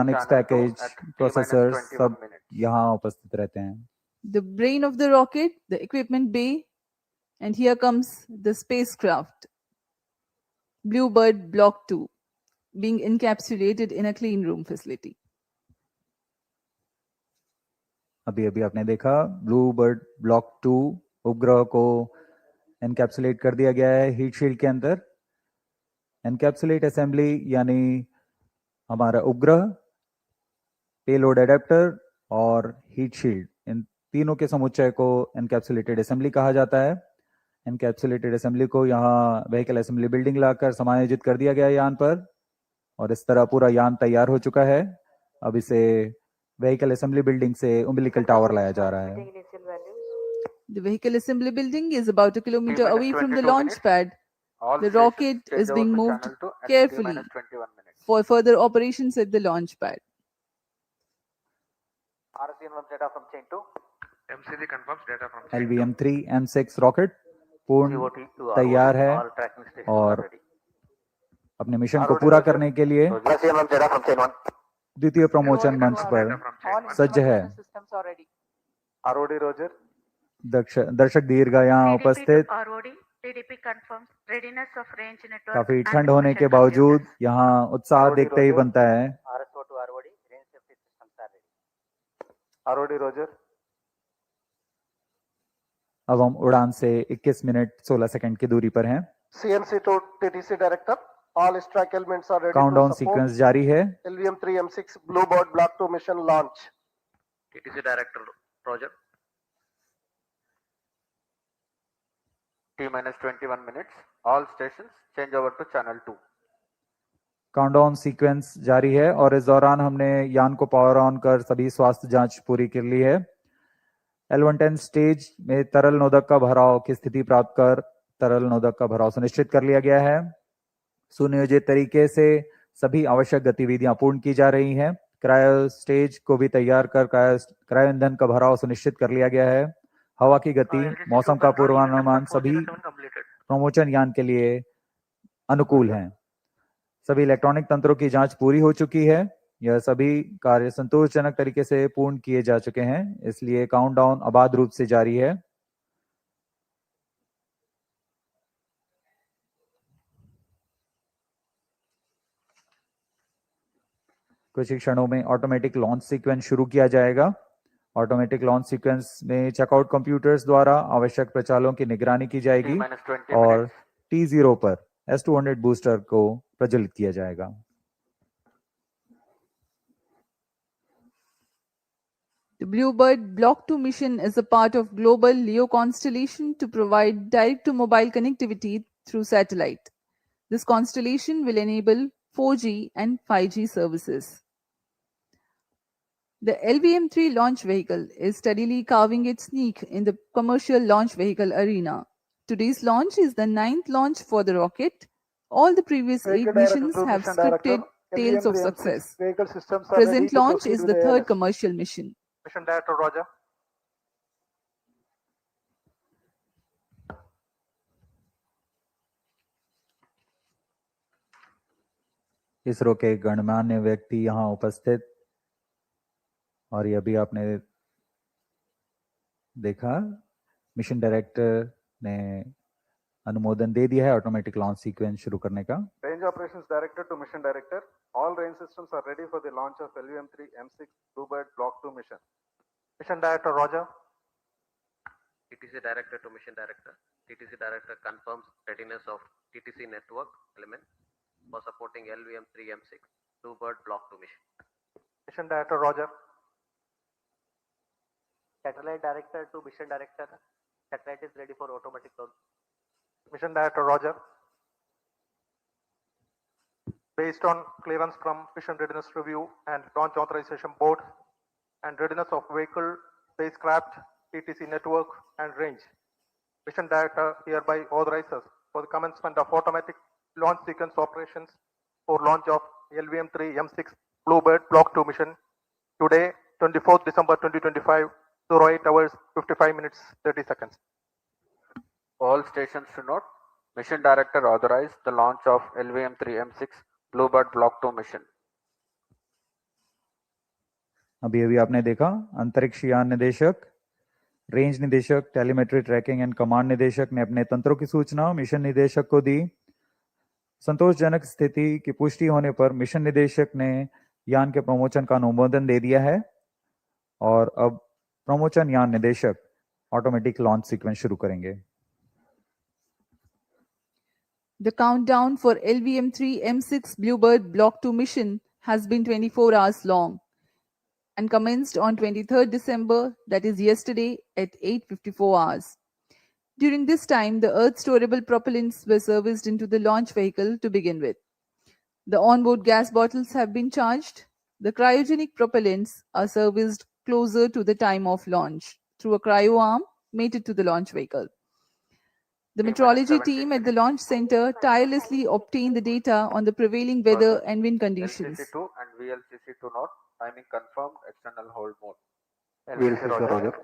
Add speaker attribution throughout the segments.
Speaker 1: electronics package, processors सब यहाँ उपस्थित रहते हैं.
Speaker 2: The brain of the rocket, the equipment bay, and here comes the spacecraft, BlueBird Block-2, being encapsulated in a clean room facility.
Speaker 1: अभी अभी आपने देखा ब्लूबर्ड ब्लॉक 2 उपग्रह को एनकैप्सुलेट कर दिया गया है हीट शील्ड के अंदर. एनकैप्सुलेट असेंबली यानी हमारा उपग्रह, पेलोड एडेप्टर और हीट शील्ड, इन तीनों के समुच्चय को एनकैप्सुलेटेड असेंबली कहा जाता है. एनकैप्सुलेटेड असेंबली को यहाँ व्हीकल असेंबली बिल्डिंग लाकर समायोजित कर दिया गया यान पर और इस तरह पूरा यान तैयार हो चुका है. अब इसे व्हीकल असेंबली बिल्डिंग से umbilical टावर लाया जा रहा है.
Speaker 2: The vehicle assembly building is about a kilometer away from the launch pad. The rocket is being moved carefully for further operations at the launch pad.
Speaker 1: LVM3-M6 rocket पूर्ण तैयार है और अपने मिशन को पूरा करने के लिए द्वितीय प्रमोशन मंच पर सज्ज है. दर्शक दीर्घ यहाँ उपस्थित. काफी ठंड होने के बावजूद यहाँ उत्साह देखते ही बनता है. अब हम उड़ान से 21 मिनट 16 सेकंड की दूरी पर हैं.
Speaker 3: CNC to TTC director, all strike elements are ready.
Speaker 1: Countdown sequence जारी है.
Speaker 3: LVM3-M6 BlueBird Block-2 mission launch.
Speaker 4: TTC director, Roger. T-21 minutes. All stations change over to channel 2.
Speaker 1: Countdown sequence जारी है और इस दौरान हमने यान को पावर ऑन कर सभी स्वास्थ्य जांच पूरी कर ली है. L110 स्टेज में तरल नोदक का भराव की स्थिति प्राप्त कर तरल नोदक का भराव सुनिश्चित कर लिया गया है. सुनियोजित तरीके से सभी आवश्यक गतिविधियां पूर्ण की जा रही हैं. क्रायो स्टेज को भी तैयार कर क्रायो ईंधन का भराव सुनिश्चित कर लिया गया है. हवा की गति, मौसम का पूर्वानुमान सभी प्रमोशन यान के लिए अनुकूल हैं. सभी इलेक्ट्रॉनिक तंत्रों की जांच पूरी हो चुकी है. यह सभी कार्य संतोषजनक तरीके से पूर्ण किए जा चुके हैं, इसलिए काउंटडाउन अबाध रूप से जारी है. कुछ ही क्षणों में ऑटोमेटिक लॉन्च सीक्वेंस शुरू किया जाएगा. ऑटोमेटिक लॉन्च सीक्वेंस में चेकआउट कंप्यूटर्स द्वारा आवश्यक प्रचालों की निगरानी की जाएगी और T0 पर S200 बूस्टर को प्रज्वलित किया जाएगा.
Speaker 2: The BlueBird Block-2 mission is a part of global LEO constellation to provide direct-to-mobile connectivity through satellite. This constellation will enable 4G and 5G services. The LVM-3 launch vehicle is steadily carving its niche in the commercial launch vehicle arena. Today's launch is the 9th launch for the rocket. All the previous 8 missions have scripted tales of success. Present launch is the 3rd commercial mission.
Speaker 3: Mission Director, Roger.
Speaker 1: ISRO के गणमान्य व्यक्ति यहाँ उपस्थित और ये अभी आपने देखा मिशन डायरेक्टर ने अनुमोदन दे दिया है ऑटोमेटिक लॉन्च सीक्वेंस शुरू करने का.
Speaker 3: Range Operations Director to Mission Director, all range systems are ready for the launch of LVM3-M6 BlueBird Block-2 mission. Mission Director, Roger.
Speaker 4: TTC Director to Mission Director. TTC Director confirms readiness of TTC network element for supporting LVM3-M6 BlueBird Block-2 mission.
Speaker 3: Mission Director, Roger.
Speaker 5: Satellite Director to Mission Director. Satellite is ready for automatic launch.
Speaker 3: Mission Director, Roger. Based on clearance from Mission Readiness Review and Launch Authorization Board and readiness of vehicle, spacecraft, TTC network and range, Mission Director hereby authorizes for the commencement of automatic launch sequence operations for launch of LVM3-M6 BlueBird Block-2 mission today, 24th December 2025, 08 hours 55 minutes 30 seconds.
Speaker 4: All stations to note, Mission Director authorized the launch of LVM3-M6 BlueBird Block-2 mission.
Speaker 1: अभी अभी आपने देखा अंतरिक्ष यान निदेशक, range निदेशक, telemetry tracking and command निदेशक ने अपने तंत्रों की सूचना मिशन निदेशक को दी। संतोषजनक स्थिति की पुष्टि होने पर मिशन निदेशक ने यान के प्रमोशन का अनुमोदन दे दिया है और अब प्रमोशन यान निदेशक ऑटोमेटिक लॉन्च सीक्वेंस शुरू करेंगे।
Speaker 2: The countdown for LVM3-M6 BlueBird Block-2 mission has been 24 hours long and commenced on 23rd December, that is yesterday, at 8:54 hours. During this time, the Earth-storable propellants were serviced into the launch vehicle to begin with. The onboard gas bottles have been charged. The cryogenic propellants are serviced closer to the time of launch through a cryo arm mated to the launch vehicle. The meteorology team at the launch center tirelessly obtained the data on the prevailing weather and wind conditions.
Speaker 6: LCC2 and VLCC2 not, timing confirmed, external hold mode.
Speaker 3: VLCC Roger.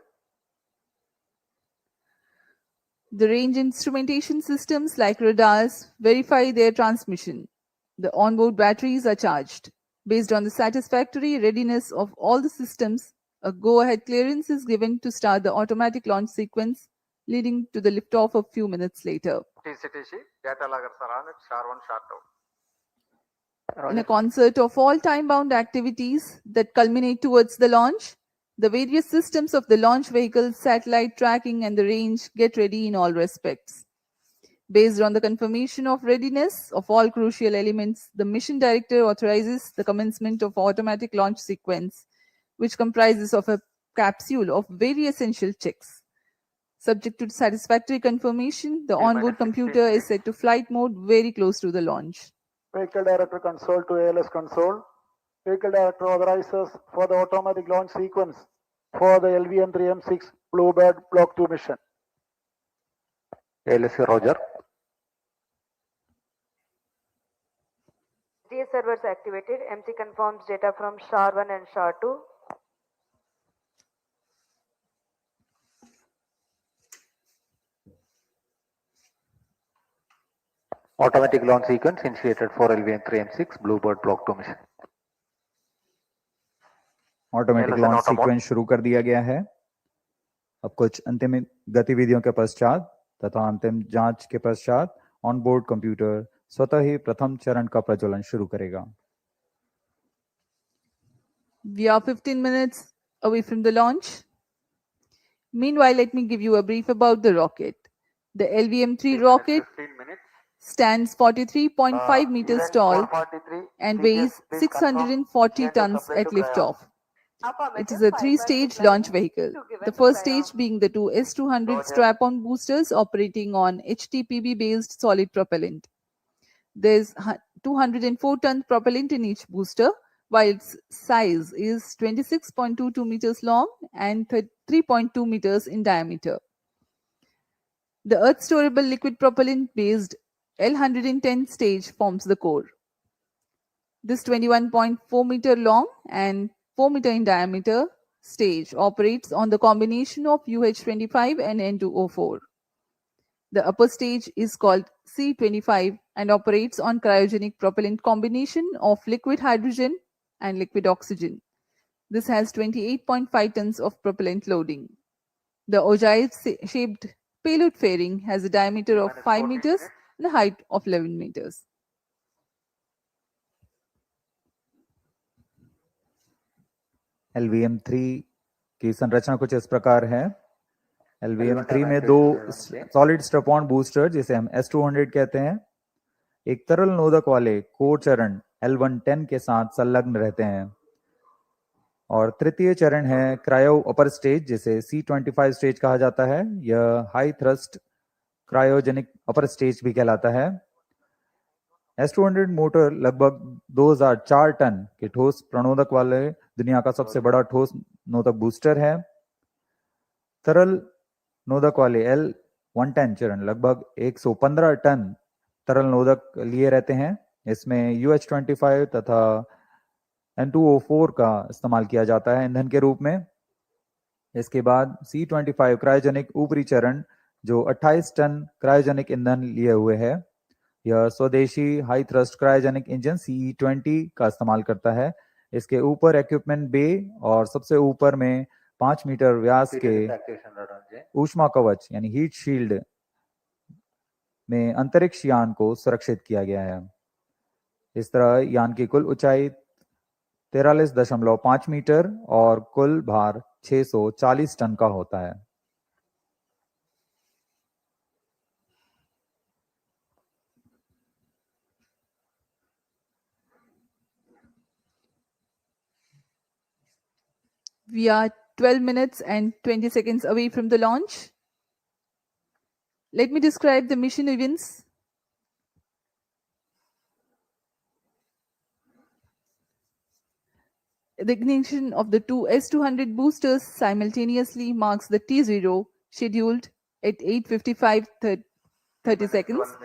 Speaker 2: The range instrumentation systems like radars verify their transmission. The onboard batteries are charged. Based on the satisfactory readiness of all the systems, a go-ahead clearance is given to start the automatic launch sequence, leading to the liftoff a few minutes later.
Speaker 3: TCTC, data logger Saran, SHAR 1, SHAR 2.
Speaker 2: In a concert of all time-bound activities that culminate towards the launch, the various systems of the launch vehicle, satellite tracking and the range get ready in all respects. Based on the confirmation of readiness of all crucial elements, the mission director authorizes the commencement of automatic launch sequence, which comprises of a capsule of very essential checks. Subject to satisfactory confirmation, the onboard computer is set to flight mode very close to the launch.
Speaker 7: Vehicle Director console to ALS console. Vehicle Director authorizes for the automatic launch sequence for the LVM3-M6 BlueBird Block-2 mission.
Speaker 3: LSC Roger.
Speaker 8: GS servers activated. MC confirms data from SHAR 1 and SHAR 2.
Speaker 3: Automatic launch sequence initiated for LVM3-M6 BlueBird Block-2 mission.
Speaker 1: Automatic launch sequence शुरू कर दिया गया है। अब कुछ अंतिम गतिविधियों के पश्चात तथा अंतिम जांच के पश्चात ऑनबोर्ड कंप्यूटर स्वतः ही प्रथम चरण का प्रज्वलन शुरू करेगा।
Speaker 2: We are 15 minutes away from the launch. Meanwhile, let me give you a brief about the rocket. The LVM-3 rocket stands 43.5 meters tall and weighs 640 tons at liftoff. It is a three-stage launch vehicle, the first stage being the two S-200 strap-on boosters operating on HTPB-based solid propellant. There is 204-ton propellant in each booster, while its size is 26.22 meters long and 3.2 meters in diameter. The Earth-storable liquid propellant-based L110 stage forms the core. This 21.4 meter long and 4 meter in diameter stage operates on the combination of UH-25 and N2O4. The upper stage is called C-25 and operates on cryogenic propellant combination of liquid hydrogen and liquid oxygen. This has 28.5 tons of propellant loading. The ogive-shaped payload fairing has a diameter of 5 meters and a height of 11 meters.
Speaker 1: LVM-3 की संरचना कुछ इस प्रकार है। LVM-3 में दो solid strap-on booster जिसे हम S-200 कहते हैं, एक तरल नोदक वाले कोर चरण L110 के साथ संलग्न रहते हैं और तृतीय चरण है क्रायो अपर स्टेज जिसे C-25 स्टेज कहा जाता है। यह high thrust cryogenic upper stage भी कहलाता है। S-200 मोटर लगभग 2004 टन के ठोस प्रणोदक वाले दुनिया का सबसे बड़ा ठोस नोदक बूस्टर है। तरल नोदक वाले L110 चरण लगभग 115 टन तरल नोदक लिए रहते हैं। इसमें UH-25 तथा N2O4 का इस्तेमाल किया जाता है ईंधन के रूप में। इसके बाद C-25 क्रायोजेनिक ऊपरी चरण जो 28 टन क्रायोजेनिक ईंधन लिए हुए है। यह स्वदेशी high thrust cryogenic engine CE-20 का इस्तेमाल करता है। इसके ऊपर इक्विपमेंट बे और सबसे ऊपर में 5 मीटर व्यास के ऊष्मा कवच यानी हीट शील्ड में अंतरिक्ष यान को सुरक्षित किया गया है। इस तरह यान की कुल ऊंचाई 43.5 मीटर और कुल भार 640 टन का होता है।
Speaker 2: We are 12 minutes and 20 seconds away from the launch. Let me describe the mission events. The ignition of the two S-200 boosters simultaneously marks the T0 scheduled at 8:55:30 seconds,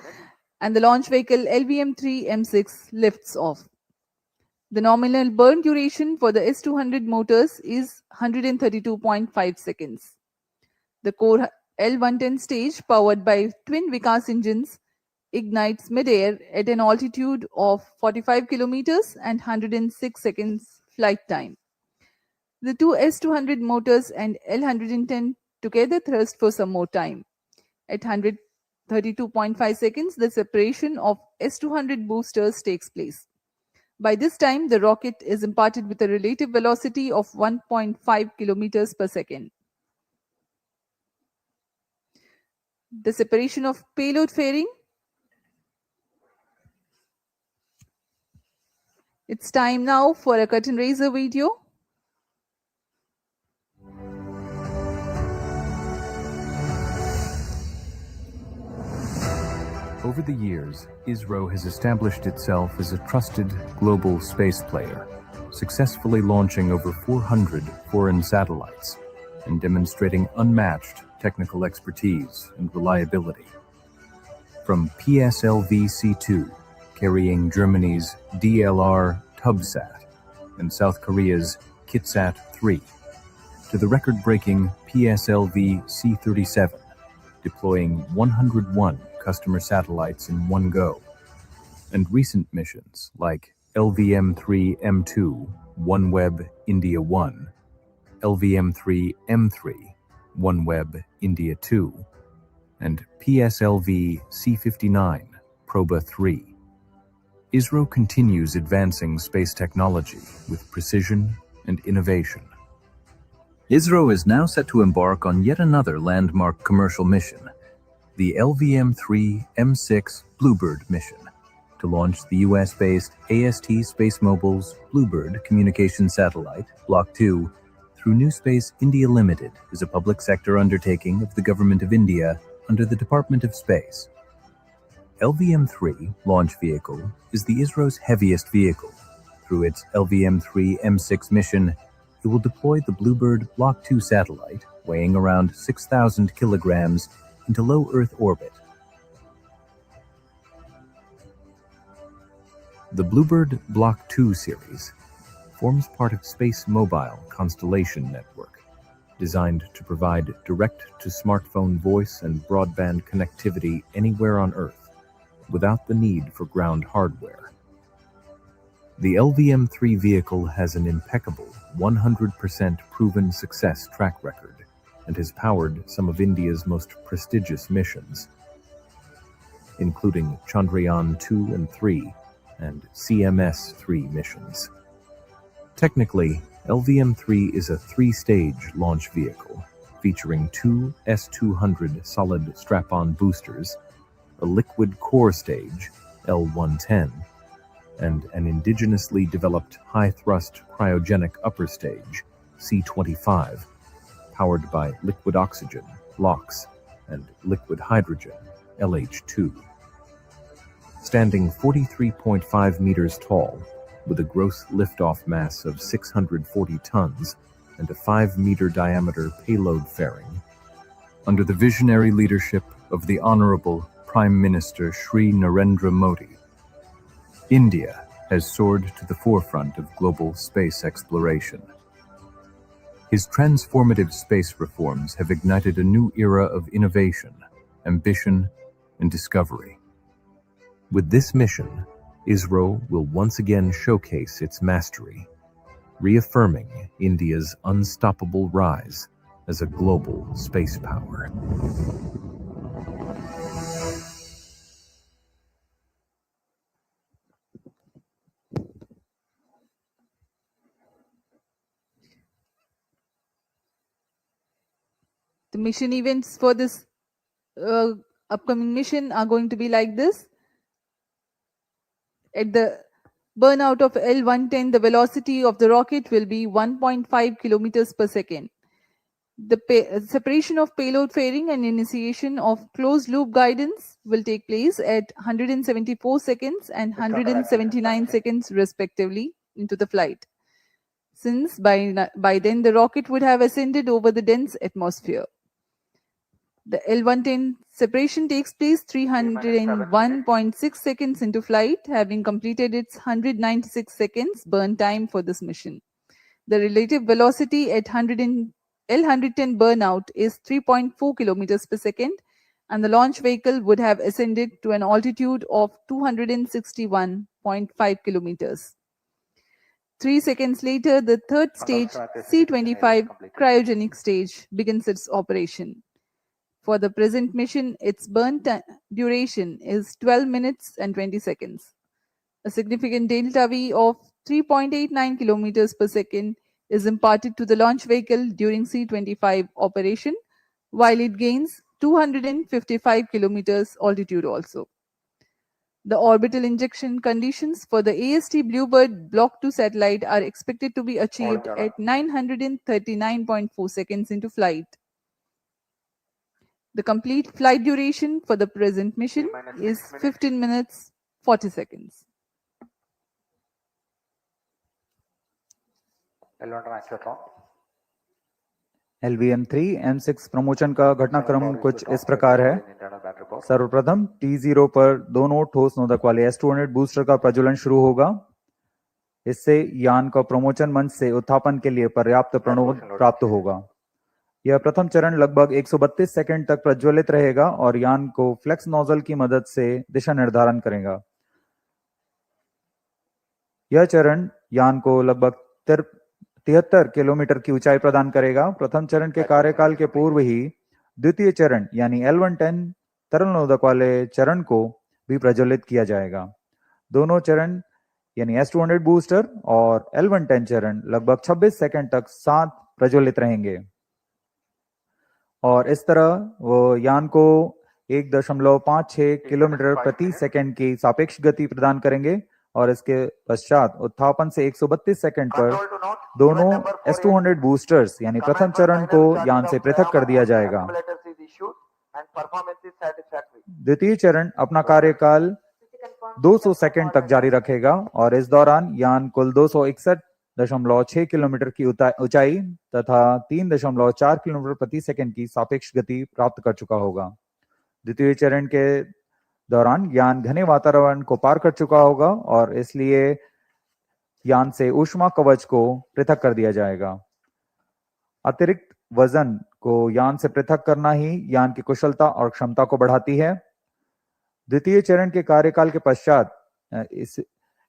Speaker 2: and the launch vehicle LVM3-M6 lifts off. The nominal burn duration for the S-200 motors is 132.5 seconds. The core L-110 stage, powered by twin Vikas engines, ignites mid-air at an altitude of 45 kilometers and 106 seconds flight time. The two S-200 motors and L-110 together thrust for some more time. At 132.5 seconds, the separation of S-200 boosters takes place. By this time, the rocket is imparted with a relative velocity of 1.5 kilometers per second. The separation of payload fairing. It's time now for a curtain raiser video.
Speaker 9: Over the years, ISRO has established itself as a trusted global space player, successfully launching over 400 foreign satellites and demonstrating unmatched technical expertise and reliability. From PSLV-C2, carrying Germany's DLR Tubsat and South Korea's Kitsat-3, to the record-breaking PSLV-C37, deploying 101 customer satellites in one go, and recent missions like LVM3-M2, OneWeb India 1, LVM3-M3, OneWeb India 2, and PSLV-C59, Proba 3. ISRO continues advancing space technology with precision and innovation. ISRO is now set to embark on yet another landmark commercial mission, the LVM3-M6 BlueBird mission, to launch the US-based AST SpaceMobile's BlueBird communication satellite, Block-2, through New Space India Limited as a public sector undertaking of the Government of India under the Department of Space. LVM-3 launch vehicle is the ISRO's heaviest vehicle. Through its LVM3-M6 mission, it will deploy the BlueBird Block-2 satellite, weighing around 6,000 kilograms, into low Earth orbit. The BlueBird Block-2 series forms part of Space Mobile Constellation Network, designed to provide direct-to-smartphone voice and broadband connectivity anywhere on Earth, without the need for ground hardware. The LVM-3 vehicle has an impeccable 100% proven success track record and has powered some of India's most prestigious missions, including Chandrayaan 2 and 3 and CMS-3 missions. Technically, LVM-3 is a three-stage launch vehicle featuring two S-200 solid strap-on boosters, a liquid core stage, L-110, and an indigenously developed high-thrust cryogenic upper stage, C-25, powered by liquid oxygen, LOX, and liquid hydrogen, LH2. Standing 43.5 meters tall, with a gross liftoff mass of 640 tons and a 5-meter diameter payload fairing, under the visionary leadership of the Honorable Prime Minister Shri Narendra Modi, India has soared to the forefront of global space exploration. His transformative space reforms have ignited a new era of innovation, ambition, and discovery. With this mission, ISRO will once again showcase its mastery reaffirming India's unstoppable rise as a global space power.
Speaker 2: The mission events for this upcoming mission are going to be like this. At the burnout of L110, the velocity of the rocket will be 1.5 kilometers per second. The separation of payload fairing and initiation of closed loop guidance will take place at 174 seconds and 179 seconds respectively into the flight, since by then the rocket would have ascended over the dense atmosphere. The L110 separation takes place 301.6 seconds into flight, having completed its 196 seconds burn time for this mission. The relative velocity at L110 burnout is 3.4 kilometers per second, and the launch vehicle would have ascended to an altitude of 261.5 kilometers. 3 seconds later, the third stage, C-25 cryogenic stage, begins its operation. For the present mission, its burn duration is 12 minutes and 20 seconds. A significant delta V of 3.89 kilometers per second is imparted to the launch vehicle during C-25 operation, while it gains 255 kilometers altitude also. The orbital injection conditions for the AST BlueBird Block-2 satellite are expected to be achieved at 939.4 seconds into flight. The complete flight duration for the present mission is 15 minutes 40 seconds.
Speaker 1: LVM3-M6 promotion का घटनाक्रम कुछ इस प्रकार है। सर्वप्रथम T0 पर दोनों ठोस नोदक वाले S200 बूस्टर का प्रज्वलन शुरू होगा। इससे यान का प्रमोशन मंच से उत्थापन के लिए पर्याप्त प्रणोद प्राप्त होगा। यह प्रथम चरण लगभग 132 सेकंड तक प्रज्वलित रहेगा और यान को फ्लेक्स नोजल की मदद से दिशा निर्धारण करेगा। यह चरण यान को लगभग 73 किलोमीटर की ऊंचाई प्रदान करेगा। प्रथम चरण के कार्यकाल के पूर्व ही द्वितीय चरण यानी L110 तरल नोदक वाले चरण को भी प्रज्वलित किया जाएगा। दोनों चरण यानी S200 बूस्टर और L110 चरण लगभग 26 सेकंड तक साथ प्रज्वलित रहेंगे और इस तरह वो यान को 1.56 किलोमीटर प्रति सेकंड की सापेक्ष गति प्रदान करेंगे और इसके पश्चात उत्थापन से 132 सेकंड पर दोनों S200 बूस्टर्स यानी प्रथम चरण को यान से पृथक कर दिया जाएगा। द्वितीय चरण अपना कार्यकाल 200 सेकंड तक जारी रखेगा और इस दौरान यान कुल 261.6 किलोमीटर की ऊंचाई तथा 3.4 किलोमीटर प्रति सेकंड की सापेक्ष गति प्राप्त कर चुका होगा। द्वितीय चरण के दौरान यान घने वातावरण को पार कर चुका होगा और इसलिए यान से ऊष्मा कवच को पृथक कर दिया जाएगा। अतिरिक्त वजन को यान से पृथक करना ही यान की कुशलता और क्षमता को बढ़ाती है। द्वितीय चरण के कार्यकाल के पश्चात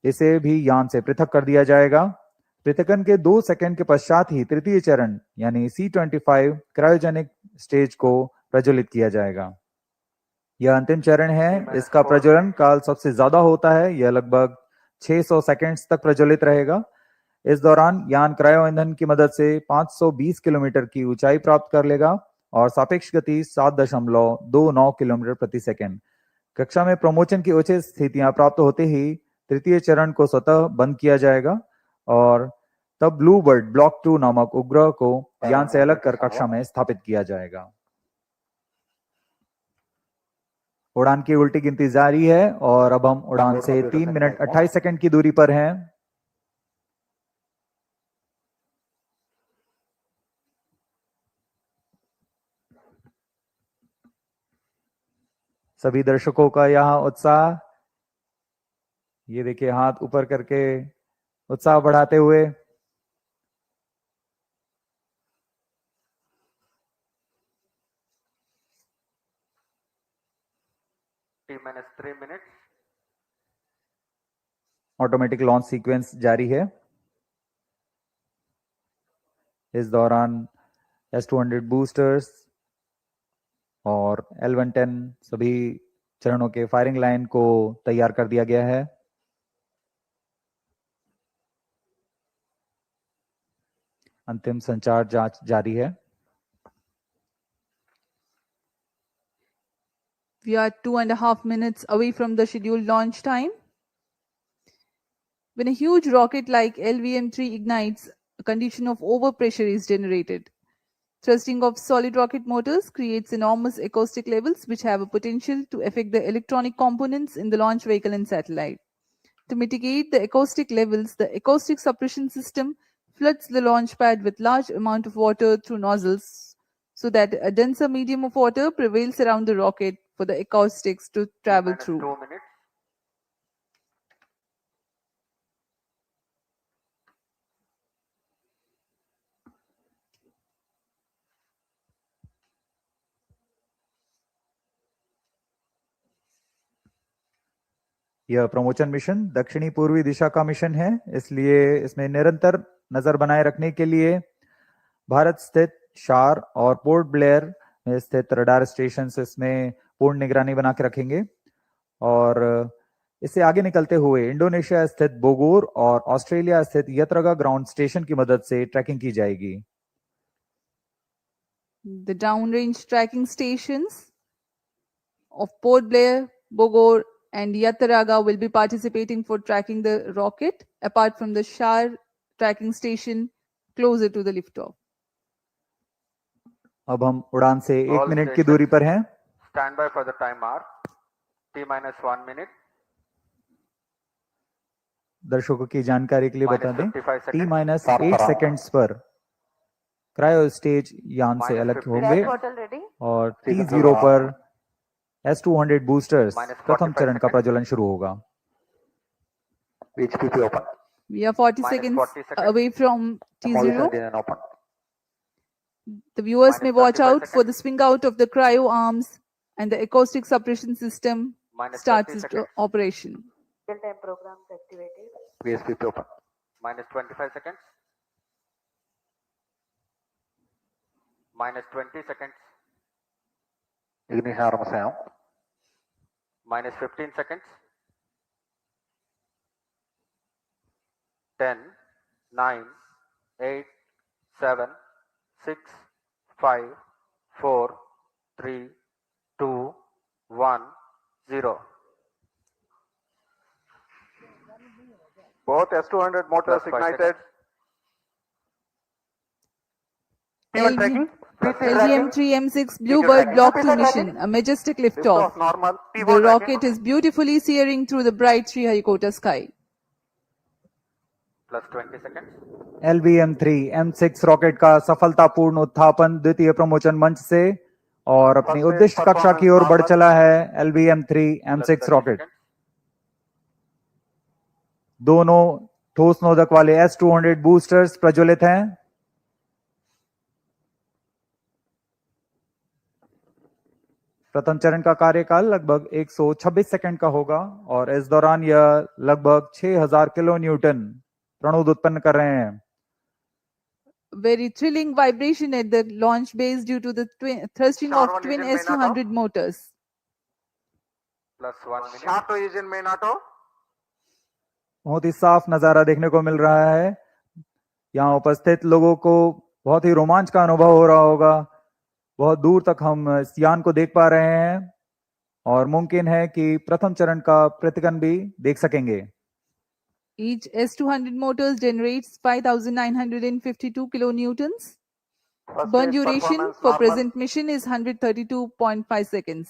Speaker 1: इसे भी यान से पृथक कर दिया जाएगा। पृथकन के 2 सेकंड के पश्चात ही तृतीय चरण यानी C-25 क्रायोजेनिक स्टेज को प्रज्वलित किया जाएगा। यह अंतिम चरण है। इसका प्रज्वलन काल सबसे ज्यादा होता है। यह लगभग 600 सेकंड्स तक प्रज्वलित रहेगा। इस दौरान यान क्रायो ईंधन की मदद से 520 किलोमीटर की ऊंचाई प्राप्त कर लेगा और सापेक्ष गति 7.29 किलोमीटर प्रति सेकंड। कक्षा में प्रमोशन की उचित स्थितियां प्राप्त होते ही तृतीय चरण को स्वतः बंद किया जाएगा और तब ब्लूबर्ड Block-2 नामक उपग्रह को यान से अलग कर कक्षा में स्थापित किया जाएगा। उड़ान की उल्टी गिनती जारी है और अब हम उड़ान से 3 मिनट 28 सेकंड की दूरी पर हैं। सभी दर्शकों का यहाँ उत्साह, ये देखिए हाथ ऊपर करके उत्साह बढ़ाते हुए।
Speaker 6: T-3 minutes.
Speaker 1: Automatic launch sequence जारी है। इस दौरान S200 बूस्टर्स और L110 सभी चरणों के फायरिंग लाइन को तैयार कर दिया गया है। अंतिम संचार जांच जारी है।
Speaker 2: We are 2.5 minutes away from the scheduled launch time. When a huge rocket like LVM3 ignites, a condition of overpressure is generated. Thrusting of solid rocket motors creates enormous acoustic levels which have a potential to affect the electronic components in the launch vehicle and satellite. To mitigate the acoustic levels, the acoustic suppression system floods the launch pad with large amount of water through nozzles so that a denser medium of water prevails around the rocket for the acoustics to travel through.
Speaker 6: 2 minutes.
Speaker 1: यह promotion mission दक्षिणी पूर्वी दिशा का mission है, इसलिए इसमें निरंतर नजर बनाए रखने के लिए भारत स्थित शार और पोर्ट ब्लेयर में स्थित रडार स्टेशन इसमें पूर्ण निगरानी बना के रखेंगे और इससे आगे निकलते हुए इंडोनेशिया स्थित बोगोर और ऑस्ट्रेलिया स्थित यत्रगा ग्राउंड स्टेशन की मदद से ट्रैकिंग की जाएगी।
Speaker 2: The downrange tracking stations of Port Blair, Bogor, and Yataraga will be participating for tracking the rocket, apart from the Shar tracking station closer to the liftoff.
Speaker 1: अब हम उड़ान से 1
Speaker 6: All
Speaker 1: मिनट की
Speaker 6: stations
Speaker 1: दूरी पर हैं।
Speaker 6: Stand by for the timer. T-1 minute.
Speaker 1: दर्शकों की जानकारी के लिए बता दें,
Speaker 6: -55
Speaker 1: T-8 सेकेंड्स पर क्रायो स्टेज यान से अलग होंगे
Speaker 8: Gas bottle ready?
Speaker 1: और T0 पर S200 बूस्टर्स प्रथम चरण का प्रज्वलन शुरू होगा।
Speaker 7: HPP open.
Speaker 2: We are 40 seconds
Speaker 6: 40 seconds.
Speaker 2: away from T0.
Speaker 7: Indian open.
Speaker 2: The viewers may watch
Speaker 6: 35
Speaker 2: out for the swing out of the cryo arms and the acoustic suppression system starts its
Speaker 6: seconds.
Speaker 2: operation.
Speaker 8: Real-time programs activated.
Speaker 7: VSPP open.
Speaker 6: -25 seconds. -20 seconds.
Speaker 7: Ignition arms down.
Speaker 6: -15 seconds. 10, 9, 8, 7, 6, 5, 4, 3, 2, 1, 0.
Speaker 3: Both S200 motors
Speaker 6: Plus 5
Speaker 3: ignited.
Speaker 2: LVM3-M6 BlueBird Block-2 mission, a majestic liftoff.
Speaker 3: Normal.
Speaker 2: The rocket is beautifully searing through the bright Sriharikota sky.
Speaker 6: Plus 20 seconds.
Speaker 1: LVM3-M6 rocket का सफलतापूर्ण उत्थापन द्वितीय promotion मंच से और अपनी उद्दिष्ट कक्षा की ओर बढ़ चला है। LVM3-M6 रॉकेट दोनों ठोस नोदक वाले S200 बूस्टर्स प्रज्वलित हैं। प्रथम चरण का कार्यकाल लगभग 126 सेकंड का होगा और इस दौरान यह लगभग 6000 किलो न्यूटन प्रणोद उत्पन्न कर रहे हैं।
Speaker 2: Very thrilling vibration at the launch base due to the thrusting of
Speaker 3: Sharp
Speaker 2: twin
Speaker 3: engine main
Speaker 2: S200 motors.
Speaker 6: Plus 1 minute.
Speaker 3: Sharp to engine main auto.
Speaker 1: बहुत ही साफ नजारा देखने को मिल रहा है। यहाँ उपस्थित लोगों को बहुत ही रोमांच का अनुभव हो रहा होगा। बहुत दूर तक हम इस यान को देख पा रहे हैं और मुमकिन है कि प्रथम चरण का प्रतिकन भी देख सकेंगे।
Speaker 2: Each S200 motors generates 5,952 kilonewtons. Burn duration for present mission is 132.5 seconds.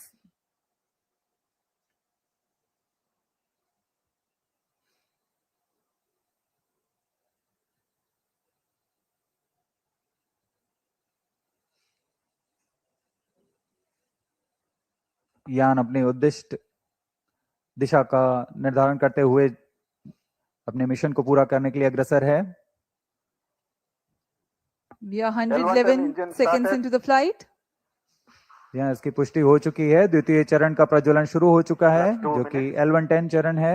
Speaker 1: यान अपनी उद्दिष्ट दिशा का निर्धारण करते हुए अपने मिशन को पूरा करने के लिए अग्रसर है।
Speaker 2: We are 111 seconds into the flight.
Speaker 1: यहाँ इसकी पुष्टि हो चुकी है। द्वितीय चरण का प्रज्वलन शुरू हो चुका है जो कि L110 चरण है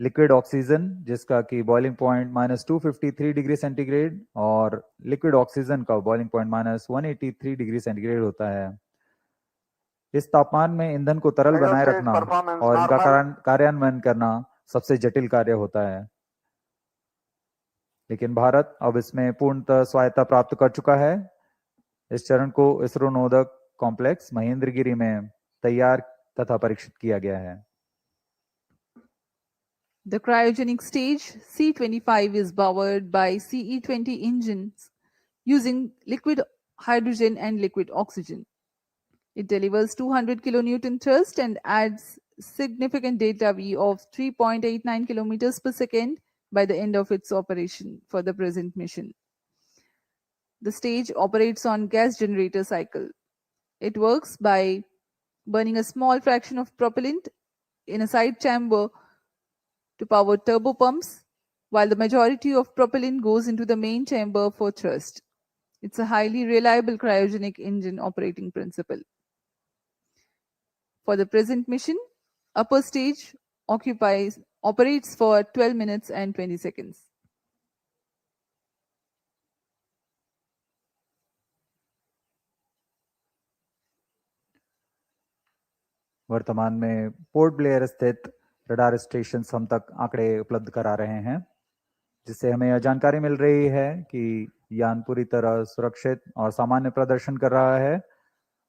Speaker 1: लिक्विड ऑक्सीजन जिसका कि बॉइलिंग पॉइंट -253 डिग्री सेंटीग्रेड और लिक्विड ऑक्सीजन का बॉइलिंग पॉइंट -183 डिग्री सेंटीग्रेड होता है। इस तापमान में ईंधन को तरल बनाए रखना और इनका कार्यान्वयन करना सबसे जटिल कार्य होता है, लेकिन भारत अब इसमें पूर्णतः स्वायत्ता प्राप्त कर चुका है। इस चरण को इसरो नोदक कॉम्प्लेक्स महेंद्रगिरी में तैयार तथा परीक्षित किया गया है।
Speaker 2: The cryogenic stage C25 is powered by CE20 engines using liquid hydrogen and liquid oxygen. It delivers 200 kilonewton thrust and adds significant data V of 3.89 kilometers per second by the end of its operation for the present mission. The stage operates on gas generator cycle. It works by burning a small fraction of propellant in a side chamber to power turbo pumps, while the majority of propellant goes into the main chamber for thrust. It's a highly reliable cryogenic engine operating principle. For the present mission, upper stage operates for 12 minutes and 20 seconds.
Speaker 1: वर्तमान में port Blair स्थित radar station हम तक आंकड़े उपलब्ध करा रहे हैं, जिससे हमें यह जानकारी मिल रही है कि यान पूरी तरह सुरक्षित और सामान्य प्रदर्शन कर रहा है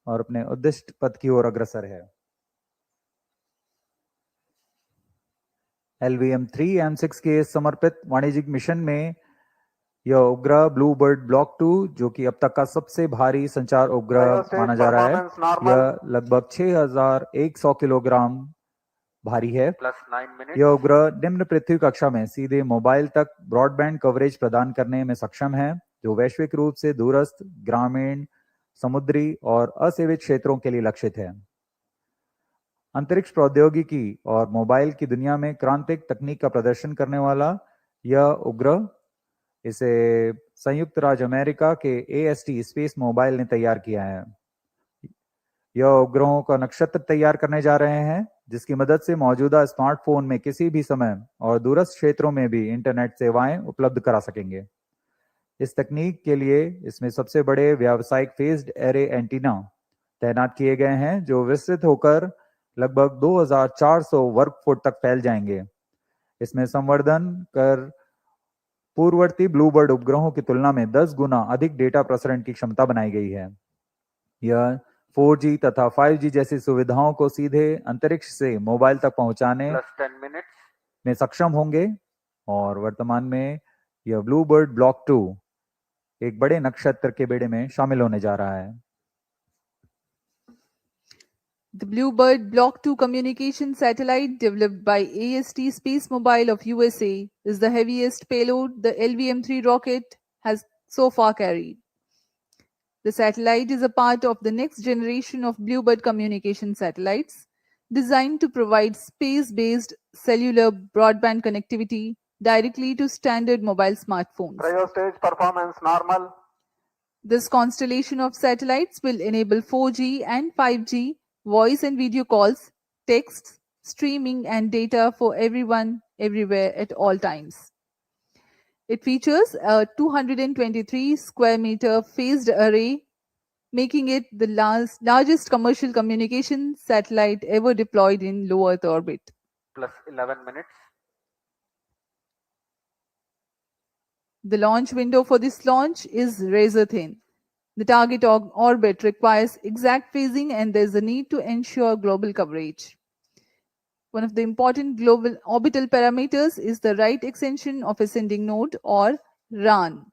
Speaker 1: और अपने उद्दिष्ट पथ की ओर अग्रसर है। LVM3-M6 के समर्पित वाणिज्यिक मिशन में यह उपग्रह ब्लूबर्ड ब्लॉक 2 जो कि अब तक का सबसे भारी संचार उपग्रह माना जा रहा है, यह लगभग 6100 किलोग्राम भारी है। यह उपग्रह निम्न पृथ्वी कक्षा में सीधे मोबाइल तक ब्रॉडबैंड कवरेज प्रदान करने में सक्षम है, जो वैश्विक रूप से दूरस्थ, ग्रामीण, समुद्री और असेवित क्षेत्रों के लिए लक्षित है। अंतरिक्ष प्रौद्योगिकी और मोबाइल की दुनिया में क्रांतिक तकनीक का प्रदर्शन करने वाला यह उपग्रह, इसे संयुक्त राज्य अमेरिका के AST स्पेस मोबाइल ने तैयार किया है। यह उपग्रहों का नक्षत्र तैयार करने जा रहे हैं, जिसकी मदद से मौजूदा स्मार्टफोन में किसी भी समय और दूरस्थ क्षेत्रों में भी इंटरनेट सेवाएं उपलब्ध करा सकेंगे। इस तकनीक के लिए इसमें सबसे बड़े व्यावसायिक फेज्ड एरे एंटीना तैनात किए गए हैं, जो विस्तृत होकर लगभग 2400 वर्ग फुट तक फैल जाएंगे। इसमें संवर्धन कर पूर्ववर्ती ब्लूबर्ड उपग्रहों की तुलना में 10 गुना अधिक डेटा प्रसारण की क्षमता बनाई गई है। यह 4G तथा 5G जैसी सुविधाओं को सीधे अंतरिक्ष से मोबाइल तक पहुंचाने में सक्षम होंगे और वर्तमान में यह ब्लूबर्ड ब्लॉक 2 एक बड़े नक्षत्र के बेड़े में शामिल होने जा रहा है।
Speaker 2: The BlueBird Block 2 communication satellite developed by AST Space Mobile of USA is the heaviest payload the LVM-3 rocket has so far carried. The satellite is a part of the next generation of BlueBird communication satellites designed to provide space-based cellular broadband connectivity directly to standard mobile smartphones.
Speaker 7: Cryo stage performance normal.
Speaker 2: This constellation of satellites will enable 4G and 5G voice and video calls, texts, streaming, and data for everyone, everywhere, at all times. It features a 223 square meter phased array, making it the largest commercial communication satellite ever deployed in low Earth orbit.
Speaker 6: Plus 11 minutes.
Speaker 2: The launch window for this launch is razor thin. The target orbit requires exact phasing, and there's a need to ensure global coverage. One of the important global orbital parameters is the right extension of ascending node, or RAN.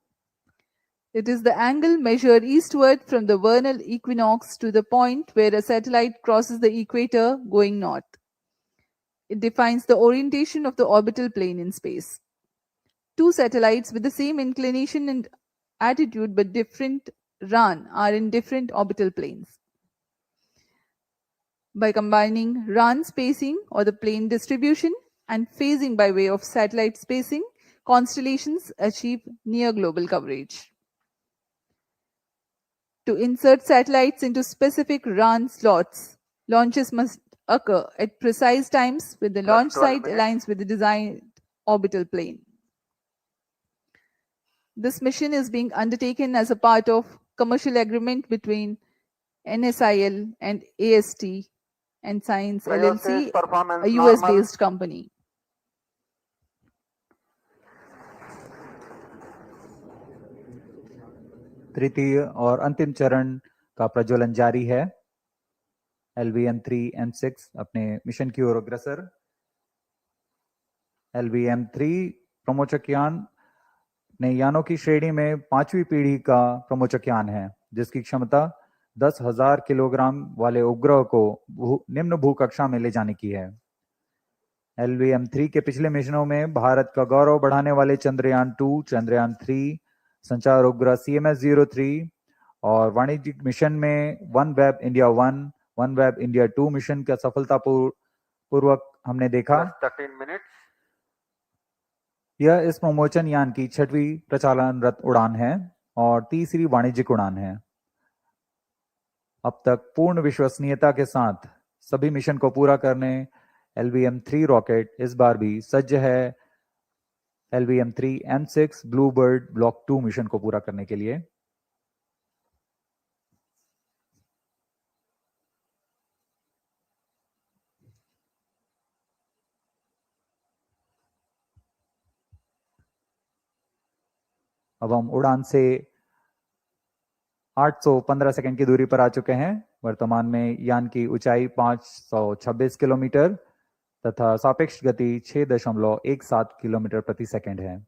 Speaker 2: It is the angle measured eastward from the vernal equinox to the point where a satellite crosses the equator going north. It defines the orientation of the orbital plane in space. Two satellites with the same inclination and attitude but different RAN are in different orbital planes. By combining RAN spacing, or the plane distribution, and phasing by way of satellite spacing, constellations achieve near global coverage. To insert satellites into specific RAN slots, launches must occur at precise times when the launch
Speaker 6: 12
Speaker 2: site
Speaker 6: minutes.
Speaker 2: aligns with the designed orbital plane. This mission is being undertaken as a part of commercial agreement between NSIL and AST and Science LLC,
Speaker 7: performance
Speaker 2: a
Speaker 7: normal.
Speaker 2: US-based company.
Speaker 1: तृतीय और अंतिम चरण का प्रज्वलन जारी है। LVM3-M6 अपने mission की ओर अग्रसर। LVM3 प्रमोचक यान अपने यानों की श्रेणी में 5वीं पीढ़ी का प्रमोचक यान है, जिसकी क्षमता 10,000 किलोग्राम वाले उपग्रह को निम्न भूकक्षा में ले जाने की है। LVM3 के पिछले मिशनों में भारत का गौरव बढ़ाने वाले चंद्रयान-2, चंद्रयान-3, संचार उपग्रह CMS-03 और वाणिज्यिक मिशन में OneWeb India 1, OneWeb India 2 mission का सफलतापूर्वक हमने देखा।
Speaker 6: 13 minutes.
Speaker 1: यह इस प्रमोचन यान की 6वीं प्रचालनरत उड़ान है और तीसरी वाणिज्यिक उड़ान है। अब तक पूर्ण विश्वसनीयता के साथ सभी मिशन को पूरा करने LVM3 रॉकेट इस बार भी सज्ज है LVM3-M6 ब्लूबर्ड ब्लॉक 2 मिशन को पूरा करने के लिए। अब हम उड़ान से 815 सेकंड की दूरी पर आ चुके हैं। वर्तमान में यान की ऊंचाई 526 किलोमीटर तथा सापेक्ष गति 6.17 किलोमीटर प्रति सेकंड है।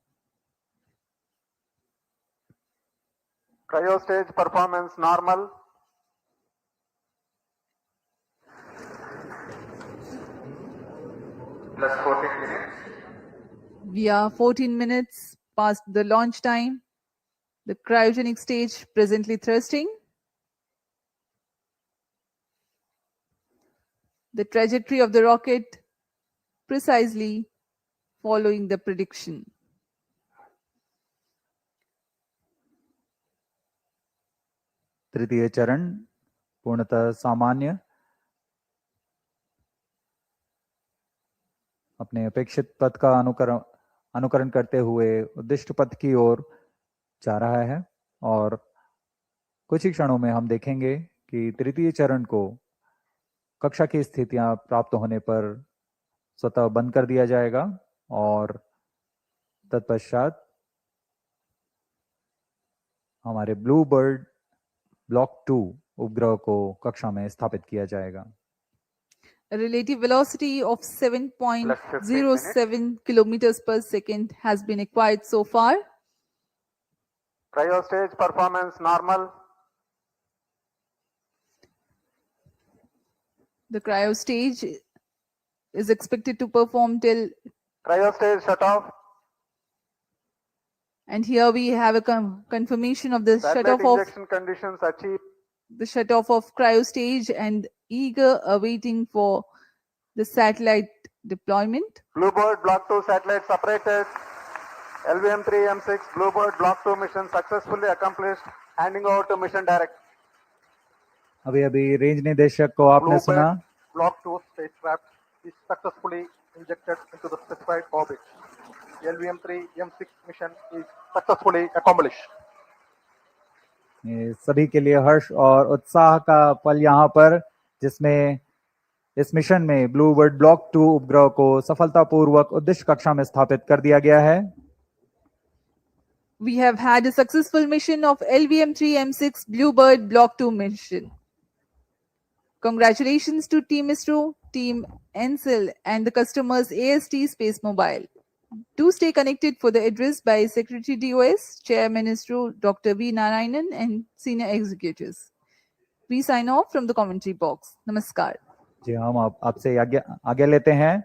Speaker 7: Cryo stage performance normal.
Speaker 6: Plus 14 minutes.
Speaker 2: We are 14 minutes past the launch time. The cryogenic stage presently thrusting. The trajectory of the rocket precisely following the prediction.
Speaker 1: तृतीय चरण पूर्णतः सामान्य, अपने अपेक्षित पथ का अनुकरण करते हुए उद्दिष्ट पथ की ओर जा रहा है और कुछ ही क्षणों में हम देखेंगे कि तृतीय चरण को कक्षा की स्थितियां प्राप्त होने पर स्वतः बंद कर दिया जाएगा और तत्पश्चात हमारे ब्लूबर्ड ब्लॉक 2 उपग्रह को कक्षा में स्थापित किया जाएगा।
Speaker 2: A relative velocity of 7.07 kilometers per second has been acquired so far.
Speaker 7: Cryo stage performance normal.
Speaker 2: The cryo stage is expected to perform till
Speaker 7: Cryo stage shut off.
Speaker 2: And here we have a confirmation of the
Speaker 7: Satellite
Speaker 2: shut-off of
Speaker 7: injection conditions achieved.
Speaker 2: the shut-off of cryo stage and eager awaiting for the satellite deployment.
Speaker 7: Bluebird Block 2 satellite separated. LVM3-M6 Bluebird Block 2 mission successfully accomplished. Handing over to mission director.
Speaker 1: अभी range निदेशक को आपने सुना।
Speaker 3: Block 2 spacecraft is successfully injected into the specified orbit. The LVM3-M6 mission is successfully accomplished.
Speaker 1: ये सभी के लिए हर्ष और उत्साह का पल यहाँ पर, जिसमें इस मिशन में ब्लूबर्ड ब्लॉक 2 उपग्रह को सफलतापूर्वक उद्देश्य कक्षा में स्थापित कर दिया गया है।
Speaker 2: We have had a successful mission of LVM3-M6 Bluebird Block 2 mission. Congratulations to Team ISRO, Team NSIL and the customers AST Space Mobile. Do stay connected for the address by Secretary DOS, Chairman ISRO Dr. V. Narayanan and senior executives. We sign off from the commentary box. Namaskar.
Speaker 1: जी, हम आपसे आज्ञा लेते हैं।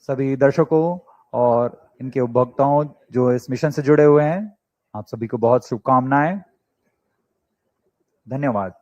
Speaker 1: सभी दर्शकों और इनके उपभोक्ताओं जो इस मिशन से जुड़े हुए हैं, आप सभी को बहुत शुभकामनाएं। धन्यवाद।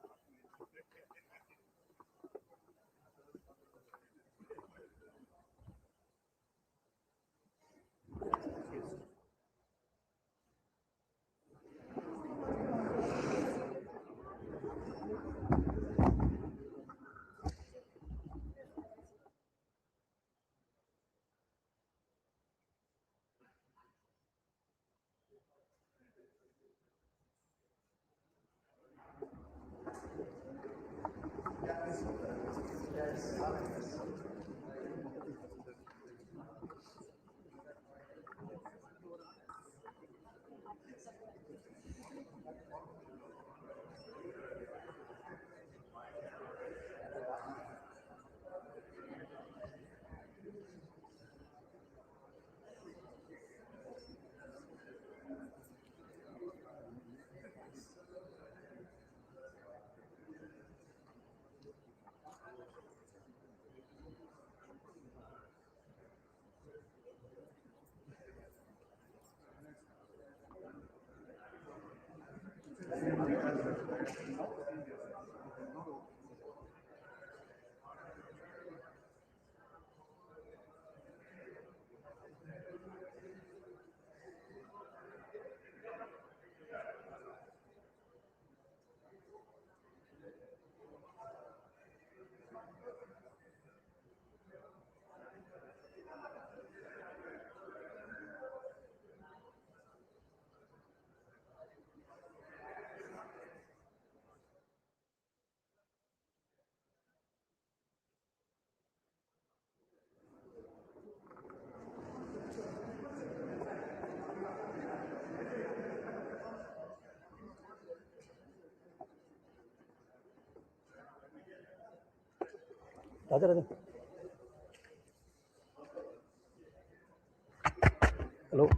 Speaker 10: Hello.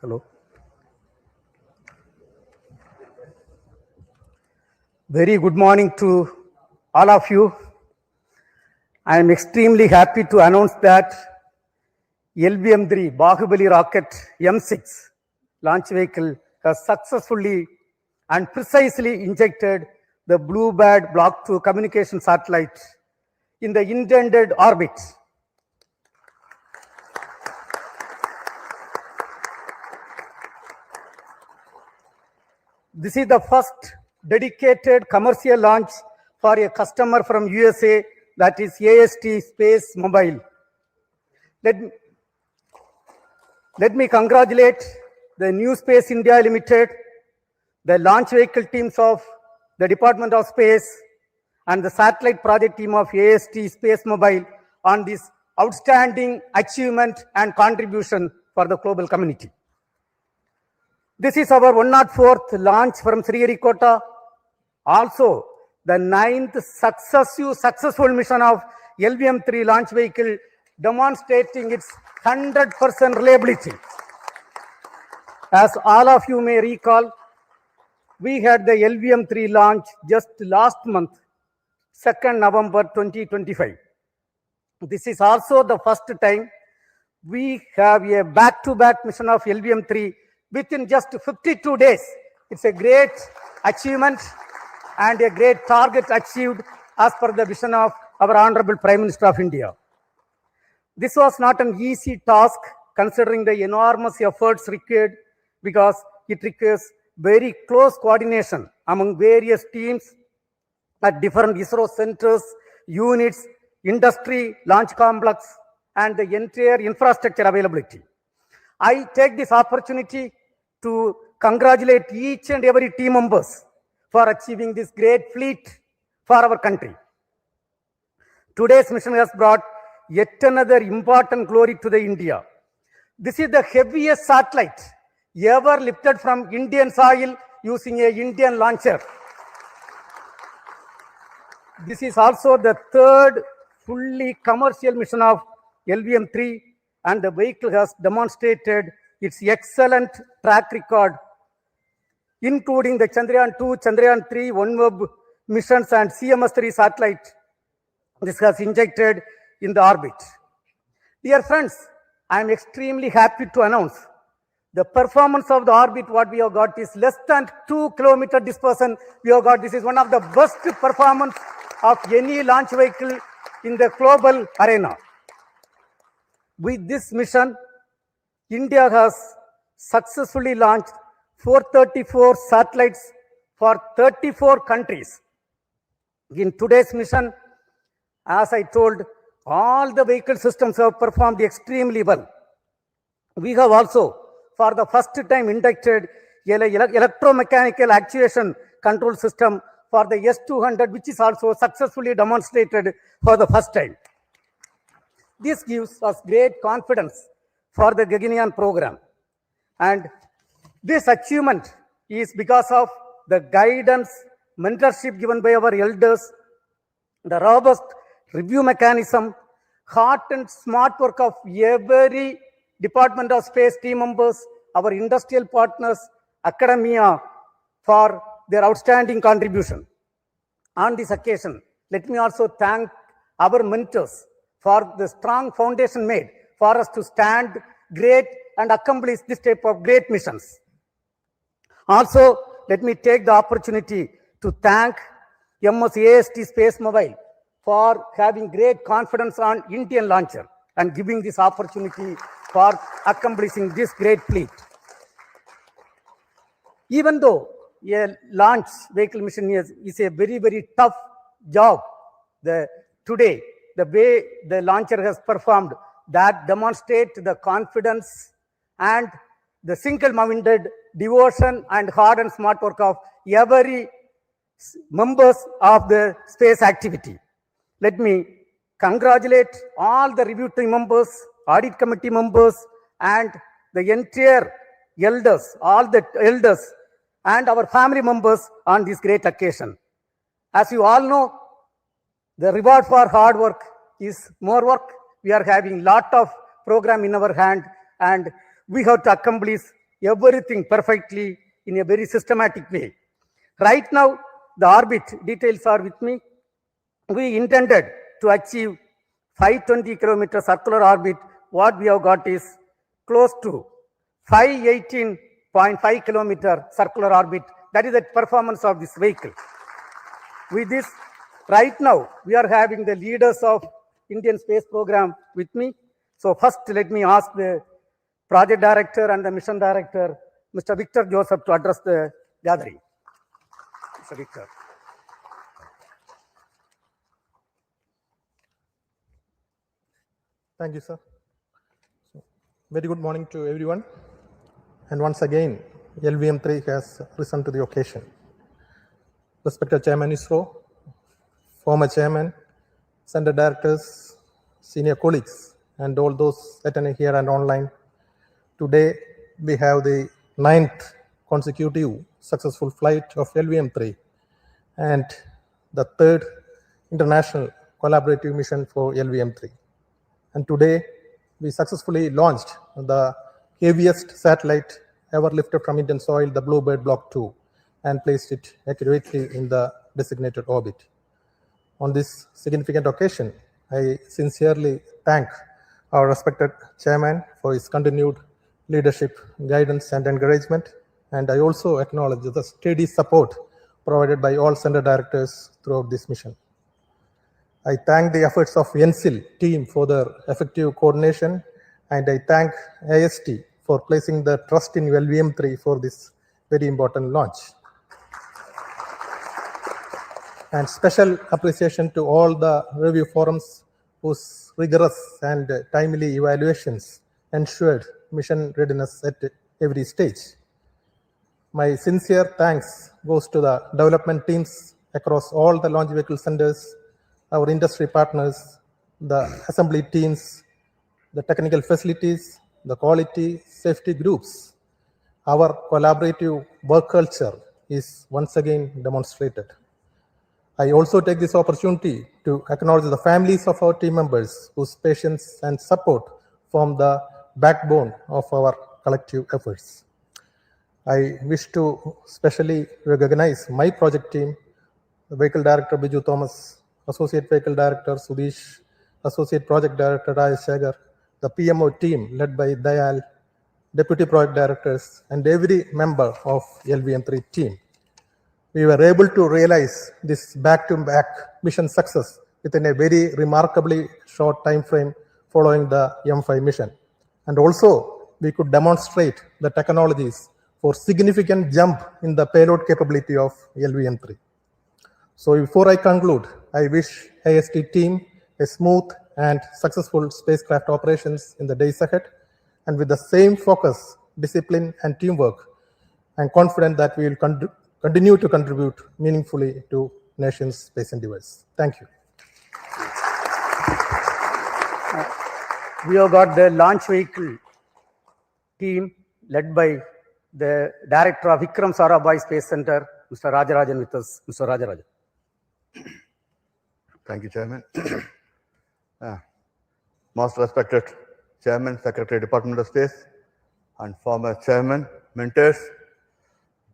Speaker 10: Hello. Very good morning to all of you. I am extremely happy to announce that LVM3 Bahubali rocket M6 launch vehicle has successfully and precisely injected the BlueBird Block-2 communication satellite in the intended orbit. This is the first dedicated commercial launch for a customer from USA, that is AST Space Mobile. Let me congratulate the New Space India Limited, the launch vehicle teams of the Department of Space, and the satellite project team of AST Space Mobile on this outstanding achievement and contribution for the global community. This is our 104th launch from Sriharikota, also the 9th successful mission of LVM3 launch vehicle, demonstrating its 100% reliability. As all of you may recall, we had the LVM3 launch just last month, 2nd November 2025. This is also the first time we have a back-to-back mission of LVM3 within just 52 days. It's a great achievement and a great target achieved as per the vision of our Honorable Prime Minister of India. This was not an easy task considering the enormous efforts required, because it requires very close coordination among various teams at different ISRO centers, units, industry, launch complex, and the entire infrastructure availability. I take this opportunity to congratulate each and every team members for achieving this great feat for our country. Today's mission has brought yet another important glory to the India. This is the heaviest satellite ever lifted from Indian soil using an Indian launcher. This is also the third fully commercial mission of LVM3, and the vehicle has demonstrated its excellent track record, including the Chandrayaan-2, Chandrayaan-3, OneWeb missions and CMS-3 satellite. This has injected in the orbit. Dear friends, I am extremely happy to announce the performance of the orbit. What we have got is less than 2 kilometer dispersion. We have got, this is one of the best performance of any launch vehicle in the global arena. With this mission, India has successfully launched 434 satellites for 34 countries. In today's mission, as I told, all the vehicle systems have performed extremely well. We have also, for the first time, inducted electromechanical actuation control system for the S-200, which is also successfully demonstrated for the first time. This gives us great confidence for the Gaganyaan program. And this achievement is because of the guidance, mentorship given by our elders, the robust review mechanism, hard and smart work of every Department of Space team members, our industrial partners, academia, for their outstanding contribution. On this occasion, let me also thank our mentors for the strong foundation made for us to stand great and accomplish this type of great missions. Also, let me take the opportunity to thank MSAST Space Mobile for having great confidence on Indian launcher and giving this opportunity for accomplishing this great feat. Even though a launch vehicle mission is a very, very tough job, today, the way the launcher has performed, that demonstrates the confidence and the single-minded devotion and hard and smart work of every members of the space activity. Let me congratulate all the review team members, audit committee members, and the entire elders, all the elders, and our family members on this great occasion. As you all know, the reward for hard work is more work. We are having lot of program in our hand, and we have to accomplish everything perfectly in a very systematic way. Right now, the orbit details are with me. We intended to achieve 520 kilometer circular orbit. What we have got is close to 518.5 kilometer circular orbit. That is the performance of this vehicle. With this, right now, we are having the leaders of Indian space program with me. So first, let me ask the project director and the mission director, Mr. Victor Joseph, to address the gathering. Mr. Victor.
Speaker 11: Thank you, sir. Very good morning to everyone. And once again, LVM3 has risen to the occasion. Respected Chairman ISRO, former Chairman, Center Directors, senior colleagues, and all those attending here and online. Today, we have the 9th consecutive successful flight of LVM3 and the 3rd international collaborative mission for LVM3. And today, we successfully launched the heaviest satellite ever lifted from Indian soil, the BlueBird Block-2, and placed it accurately in the designated orbit. On this significant occasion, I sincerely thank our respected chairman for his continued leadership, guidance, and encouragement. And I also acknowledge the steady support provided by all center directors throughout this mission. I thank the efforts of NCIL team for their effective coordination, and I thank AST for placing the trust in LVM3 for this very important launch. And special appreciation to all the review forums whose rigorous and timely evaluations ensured mission readiness at every stage. My sincere thanks goes to the development teams across all the launch vehicle centers, our industry partners, the assembly teams, the technical facilities, the quality safety groups. Our collaborative work culture is once again demonstrated. I also take this opportunity to acknowledge the families of our team members whose patience and support form the backbone of our collective efforts. I wish to specially recognize my project team, the Vehicle Director Biju Thomas, Associate Vehicle Director Sudesh, Associate Project Director Rajesh Shagar, the PMO team led by Dayal, Deputy Project Directors, and every member of LVM3 team. We were able to realize this back-to-back mission success within a very remarkably short time frame following the M5 mission. And also, we could demonstrate the technologies for significant jump in the payload capability of LVM3. So before I conclude, I wish AST team a smooth and successful spacecraft operations in the days ahead. And with the same focus, discipline, and teamwork, I'm confident that we will continue to contribute meaningfully to nation's space endeavors. Thank you.
Speaker 10: We have got the launch vehicle team led by the director of Vikram Sarabhai Space Center, Mr. Rajarajan with us. Mr. Rajarajan.
Speaker 12: Thank you, Chairman. Most respected Chairman, Secretary, Department of Space, and former Chairman, mentors,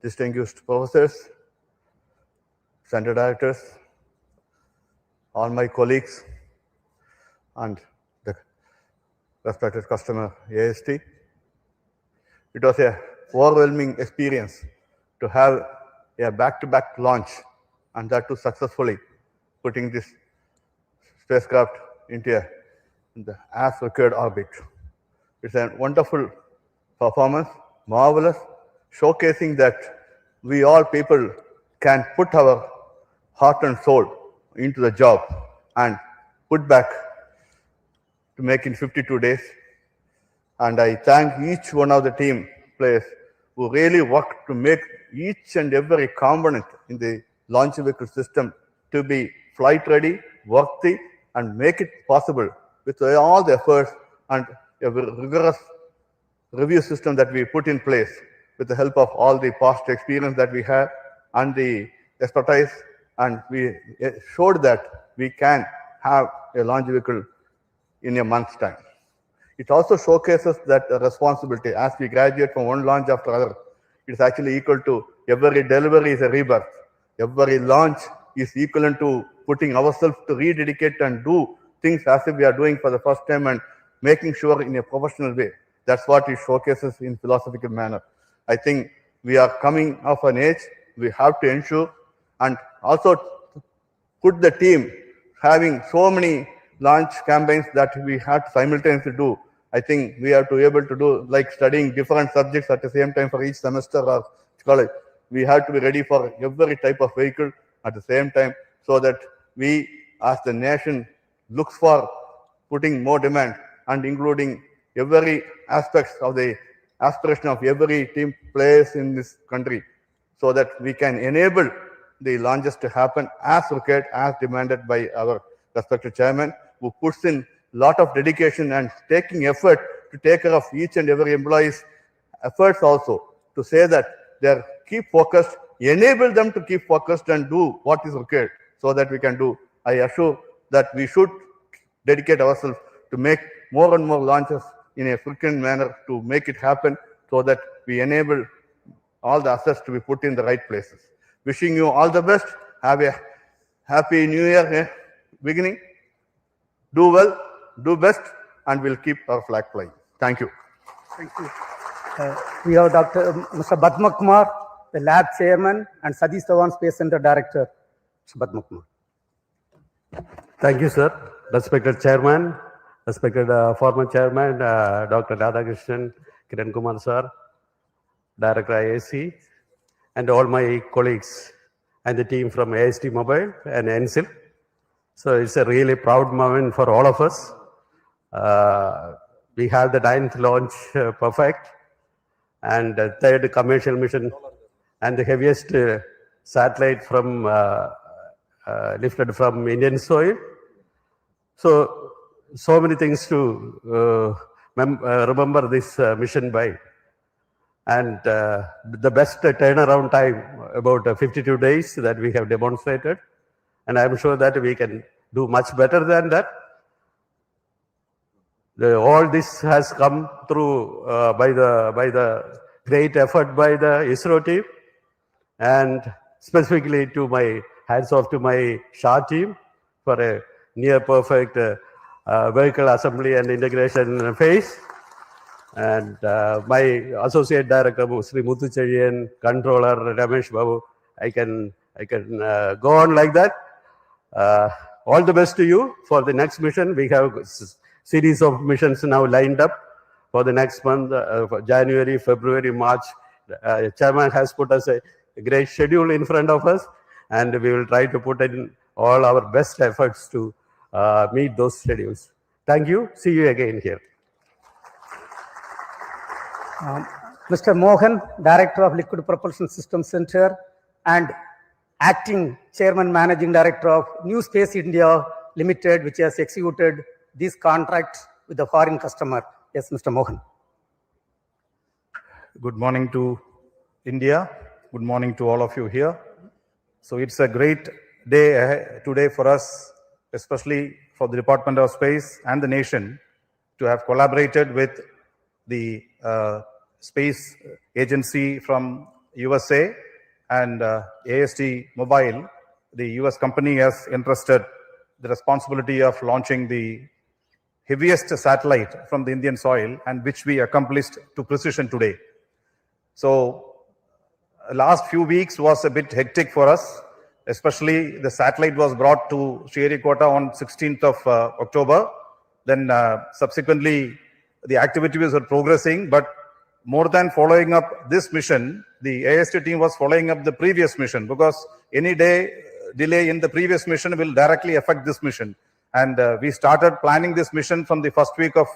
Speaker 12: distinguished professors, center directors, all my colleagues, and the respected customer, AST. It was a overwhelming experience to have a back-to-back launch, and that too successfully, putting this spacecraft into the as required orbit. It's a wonderful performance, marvelous, showcasing that we all people can put our heart and soul into the job and put back to make in 52 days. And I thank each one of the team players who really worked to make each and every component in the launch vehicle system to be flight ready, worthy, and make it possible with all the efforts and a rigorous review system that we put in place with the help of all the past experience that we have and the expertise, and we showed that we can have a launch vehicle in a month's time. It also showcases that responsibility as we graduate from one launch after another. It's actually equal to every delivery is a rebirth. Every launch is equivalent to putting ourselves to rededicate and do things as if we are doing for the first time and making sure in a professional way. That's what it showcases in philosophical manner. I think we are coming of an age, we have to ensure and also put the team having so many launch campaigns that we have to simultaneously do. I think we have to be able to do like studying different subjects at the same time for each semester or college. We have to be ready for every type of vehicle at the same time so that we as the nation looks for putting more demand and including every aspects of the aspiration of every team players in this country so that we can enable the launches to happen as required, as demanded by our respected chairman, who puts in a lot of dedication and taking effort to take care of each and every employee's efforts also to say that they keep focused, enable them to keep focused and do what is required so that we can do. I assure that we should dedicate ourselves to make more and more launches in a frequent manner to make it happen so that we enable all the assets to be put in the right places. Wishing you all the best. Have a happy new year beginning. Do well, do best, and we'll keep our flag flying. Thank you.
Speaker 10: Thank you. We have Mr. Padma Kumar, the lab chairman, and Satish Dhawan Space Center director. Mr. Padma Kumar.
Speaker 13: Thank you, sir. Respected chairman, respected former chairman, Dr. Radhakrishnan, Kiran Kumar sir, director IAC, and all my colleagues and the team from AST Mobile and NSIL. So it's a really proud moment for all of us. We have the 9th launch perfect and the 3rd commercial mission and the heaviest satellite from lifted from Indian soil. So many things to remember this mission by. And the best turnaround time, about 52 days that we have demonstrated. And I'm sure that we can do much better than that. All this has come through by the great effort by the ISRO team, and specifically to my hats off to my SHA team for a near perfect vehicle assembly and integration phase. And my associate director, Sri Muthu Cheriyan, controller Ramesh Babu, I can go on like that. All the best to you for the next mission. We have a series of missions now lined up for the next month, for January, February, March. Chairman has put us a great schedule in front of us, and we will try to put in all our best efforts to meet those schedules. Thank you. See you again here.
Speaker 10: Mr. Mohan, Director of Liquid Propulsion System Center, and acting chairman managing director of New Space India Limited, which has executed this contract with the foreign customer. Yes, Mr. Mohan.
Speaker 14: Good morning to India. Good morning to all of you here. So it's a great day today for us, especially for the Department of Space and the nation, to have collaborated with the space agency from USA and AST Mobile. The US company has entrusted the responsibility of launching the heaviest satellite from the Indian soil, and which we accomplished to precision today. So last few weeks was a bit hectic for us, especially the satellite was brought to Sriharikota on 16th of October. Then subsequently the activities were progressing, but more than following up this mission, the AST team was following up the previous mission, because any delay in the previous mission will directly affect this mission. And we started planning this mission from the first week of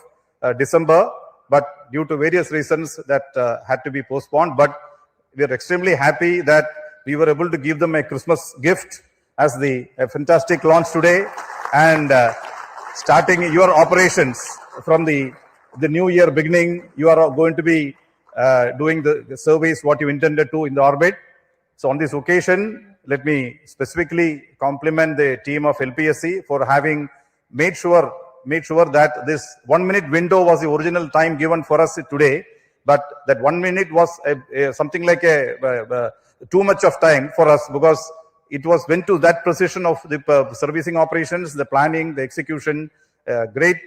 Speaker 14: December, but due to various reasons that had to be postponed. But we are extremely happy that we were able to give them a Christmas gift as a fantastic launch today, and starting your operations from the new year beginning, you are going to be doing the service what you intended to in the orbit. So on this occasion, let me specifically compliment the team of LPSC for having made sure that this 1 minute window was the original time given for us today, but that 1 minute was something like too much of time for us, because it was went to that precision of the servicing operations, the planning, the execution, great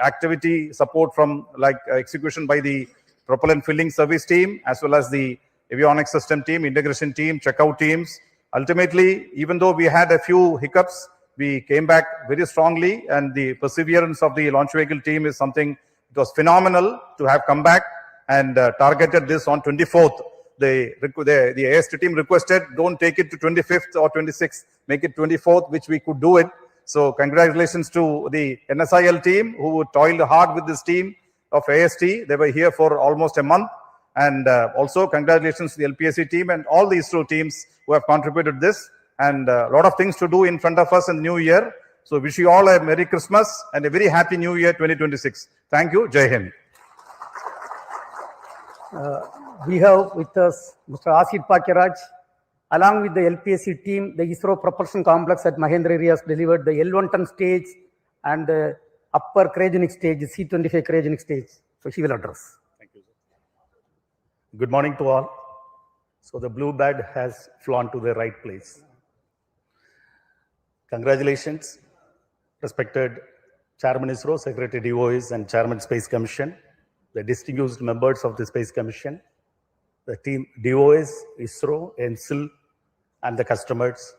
Speaker 14: activity support from execution by the propellant filling service team, as well as the avionics system team, integration team, checkout teams. Ultimately, even though we had a few hiccups, we came back very strongly, and the perseverance of the launch vehicle team is something, it was phenomenal to have come back and targeted this on 24th. The AST team requested, don't take it to 25th or 26th, make it 24th, which we could do it. So congratulations to the NSIL team who toiled hard with this team of AST. They were here for almost a month. And also congratulations to the LPSC team and all the ISRO teams who have contributed this. And a lot of things to do in front of us in the new year. So wish you all a Merry Christmas and a very happy New Year 2026. Thank you. Jai Hind.
Speaker 10: We have with us Mr. Asit Pakiraj. Along with the LPSC team, the ISRO propulsion complex at Mahendragiri has delivered the L110 stage and the upper cryogenic stage, C-25 cryogenic stage. So he will address.
Speaker 13: Thank you. Good morning to all. So the BlueBird has flown to the right place. Congratulations, respected Chairman ISRO, Secretary DOIs, and Chairman Space Commission, the distinguished members of the Space Commission, the team DOIs, ISRO, NSIL, and the customers,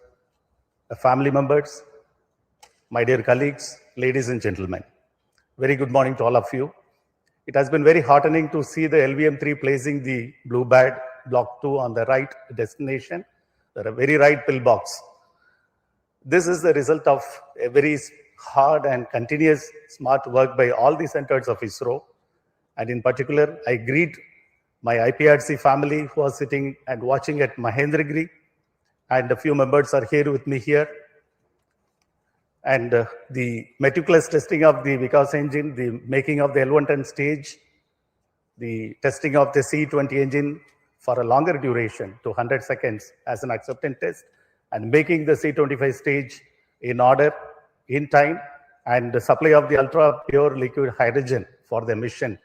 Speaker 13: the family members, my dear colleagues, ladies and gentlemen. Very good morning to all of you. It has been very heartening to see the LVM3 placing the BlueBird Block-2 on the right destination, the very right pillbox. This is the result of a very hard and continuous smart work by all the centers of ISRO. And in particular, I greet my IPRC family who are sitting and watching at Mahendragiri, and a few members are here with me here. And the meticulous testing of the Vikas engine, the making of the L110 stage, the testing of the C-20 engine for a longer duration to 100 seconds as an acceptance test, and making the C-25 stage in order, in time, and the supply of the ultra-pure liquid hydrogen for the mission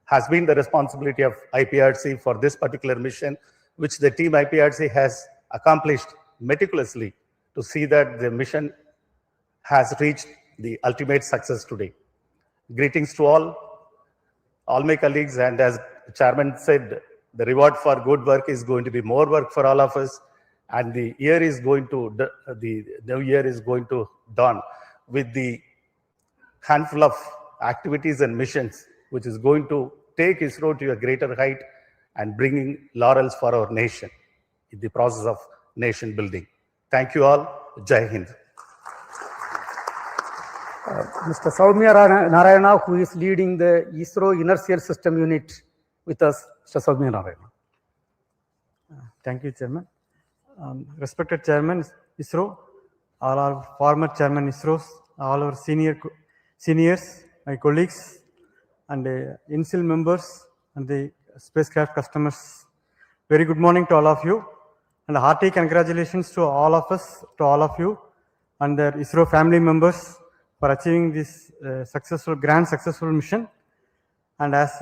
Speaker 13: has been the responsibility of IPRC for this particular mission, which the team IPRC has accomplished meticulously to see that the mission has reached the ultimate success today. Greetings to all my colleagues, and as the chairman said, the reward for good work is going to be more work for all of us, and the new year is going to dawn with the handful of activities and missions which is going to take ISRO to a greater height and bringing laurels for our nation in the process of nation building. Thank you all. Jai Hind.
Speaker 10: Mr. Soumya Narayana, who is leading the ISRO Inertial System Unit with us. Mr. Soumya Narayana.
Speaker 15: Thank you, Chairman. respected Chairman ISRO, all our former Chairman ISROs, all our seniors, my colleagues, and INSIL members and the spacecraft customers. Very good morning to all of you, and a hearty congratulations to all of us, to all of you, and their ISRO family members for achieving this grand successful mission. And as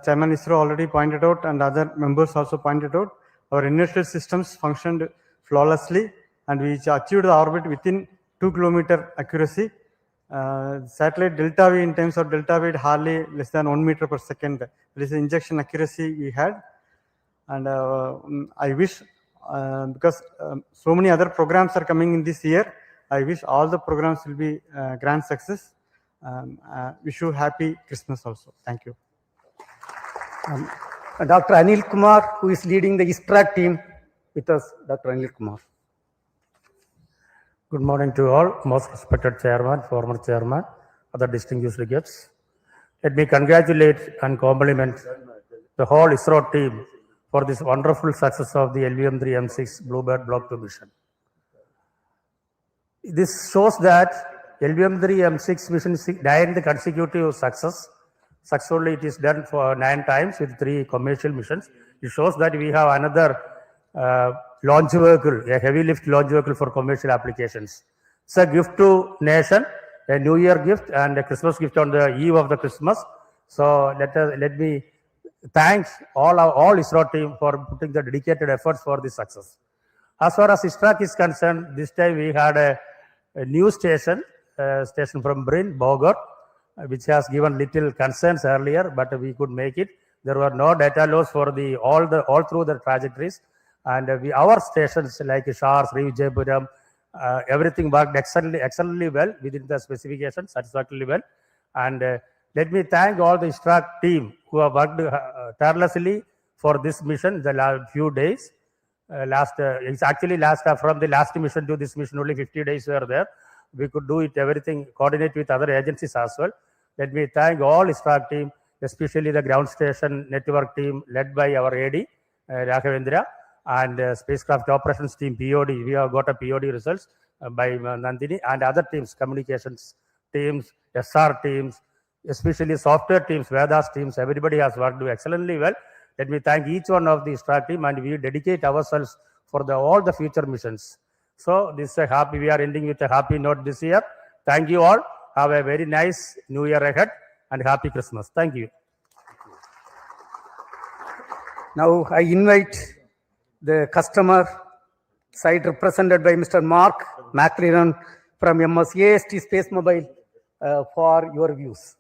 Speaker 15: Chairman ISRO already pointed out, and other members also pointed out, our inertial systems functioned flawlessly, and we achieved the orbit within 2 kilometer accuracy. Satellite delta V, in terms of delta V, hardly less than 1 meter per second. There is an injection accuracy we had. And I wish, because so many other programs are coming in this year, I wish all the programs will be grand success. Wish you happy Christmas also. Thank you.
Speaker 10: Dr. Anil Kumar, who is leading the ISPRAC team with us. Dr. Anil Kumar.
Speaker 16: Good morning to all, most respected Chairman, former Chairman, other distinguished guests. Let me congratulate and compliment the whole ISRO team for this wonderful success of the LVM3-M6 BlueBird Block-2 mission. This shows that LVM3-M6 mission is 9th consecutive success. Successfully, it is done for 9 times with 3 commercial missions. It shows that we have another launch vehicle, a heavy lift launch vehicle for commercial applications. It's a gift to nation, a New Year gift and a Christmas gift on the eve of the Christmas. So let me thank all ISRO team for putting the dedicated efforts for this success. As far as ISPRAC is concerned, this time we had a new station from Brin, Bogor, which has given little concerns earlier, but we could make it. There were no data loss for all through the trajectories, and our stations like Shar, Sri Vijayapuram, everything worked excellently well within the specifications, satisfactorily well. And let me thank all the ISPRAC team who have worked tirelessly for this mission the last few days. It's actually from the last mission to this mission, only 50 days were there. We could do it everything, coordinate with other agencies as well. Let me thank all ISPRAC team, especially the ground station network team led by our AD, Raghavendra, and spacecraft operations team, POD. We have got a POD results by Nandini, and other teams, communications teams, SR teams, especially software teams, Vedas teams. Everybody has worked excellently well. Let me thank each one of the ISPRAC team, and we dedicate ourselves for all the future missions. So this is we are ending with a happy note this year. Thank you all. Have a very nice New Year ahead and happy Christmas. Thank you.
Speaker 10: Now I invite the customer side represented by Mr. Mark McLaren from AST Space Mobile for your views.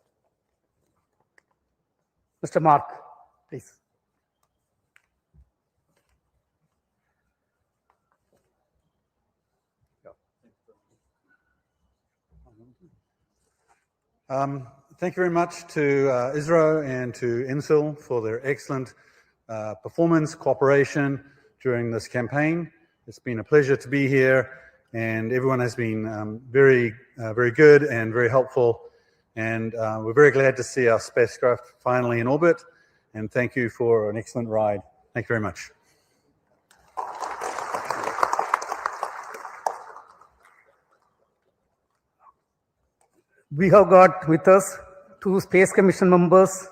Speaker 10: Mr. Mark, please.
Speaker 17: Thank you very much to ISRO and to INSIL for their excellent performance, cooperation during this campaign. It's been a pleasure to be here, and everyone has been very good and very helpful. And we're very glad to see our spacecraft finally in orbit. And thank you for an excellent ride. Thank you very much.
Speaker 10: We have got with us 2 Space Commission members,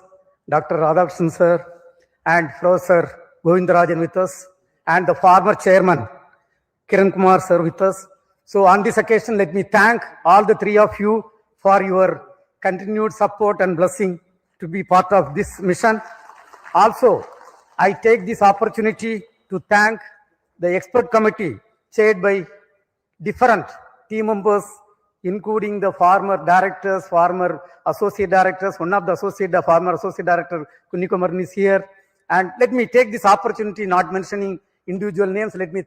Speaker 10: Dr. Radhakrishnan sir and Professor Govindarajan with us, and the former chairman, Kiran Kumar sir with us. So on this occasion, let me thank all the 3 of you for your continued support and blessing to be part of this mission. Also, I take this opportunity to thank the expert committee chaired by different team members, including the former directors, former associate directors. One of the former associate director, Kunnikumaran, is here. And let me take this opportunity, not mentioning individual names, let me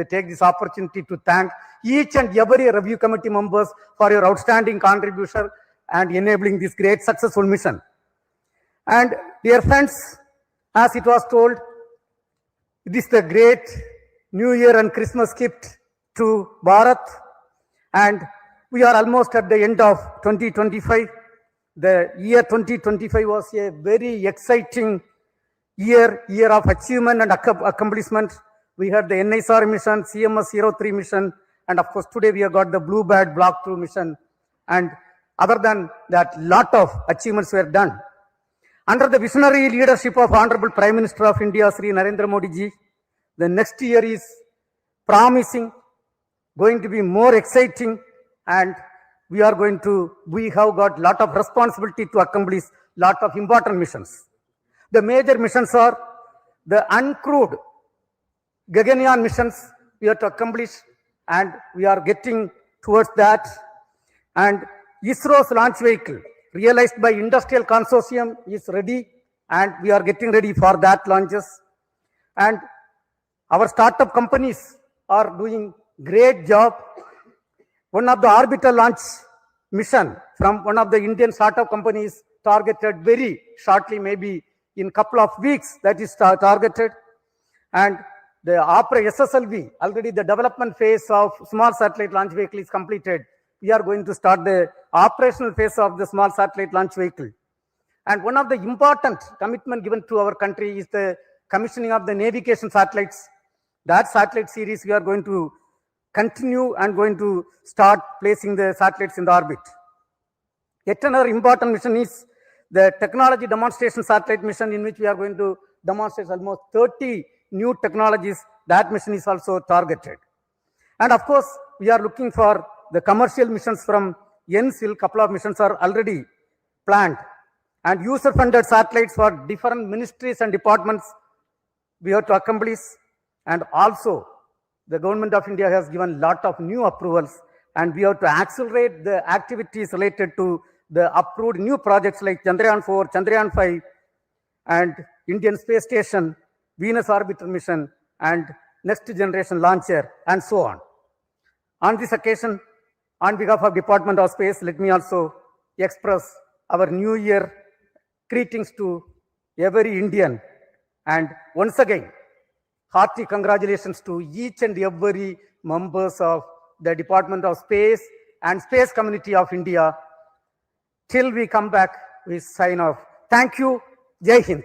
Speaker 10: take this opportunity to thank each and every review committee members for your outstanding contribution and enabling this great successful mission. And dear friends, as it was told, this is the great New Year and Christmas gift to Bharat. And we are almost at the end of 2025. The year 2025 was a very exciting year of achievement and accomplishment We had the NISR mission, CMS-03 mission, and of course today we have got the BlueBird Block-2 mission. And other than that, lot of achievements were done. Under the visionary leadership of Honorable Prime Minister of India, Sri Narendra Modi ji, the next year is promising, going to be more exciting, and we have got lot of responsibility to accomplish lot of important missions. The major missions are the uncrewed Gaganyaan missions we have to accomplish, and we are getting towards that. And ISRO's launch vehicle, realized by industrial consortium, is ready, and we are getting ready for that launches. And our startup companies are doing great job. One of the orbital launch mission from one of the Indian startup companies targeted very shortly, maybe in couple of weeks, that is targeted. And the SSLV, already the development phase of small satellite launch vehicle is completed. We are going to start the operational phase of the small satellite launch vehicle. And one of the important commitment given to our country is the commissioning of the navigation satellites. That satellite series we are going to continue and going to start placing the satellites in the orbit. Yet another important mission is the technology demonstration satellite mission, in which we are going to demonstrate almost 30 new technologies. That mission is also targeted. And of course, we are looking for the commercial missions from NCIL. Couple of missions are already planned. And user-funded satellites for different ministries and departments we have to accomplish. And also, the government of India has given lot of new approvals, and we have to accelerate the activities related to the approved new projects like Chandrayaan 4, Chandrayaan 5, and Indian Space Station, Venus Orbiter Mission, and Next Generation Launcher, and so on. On this occasion, on behalf of Department of Space, let me also express our New Year greetings to every Indian. And once again, hearty congratulations to each and every members of the Department of Space and Space Community of India. Till we come back, we sign off. Thank you. Jai Hind.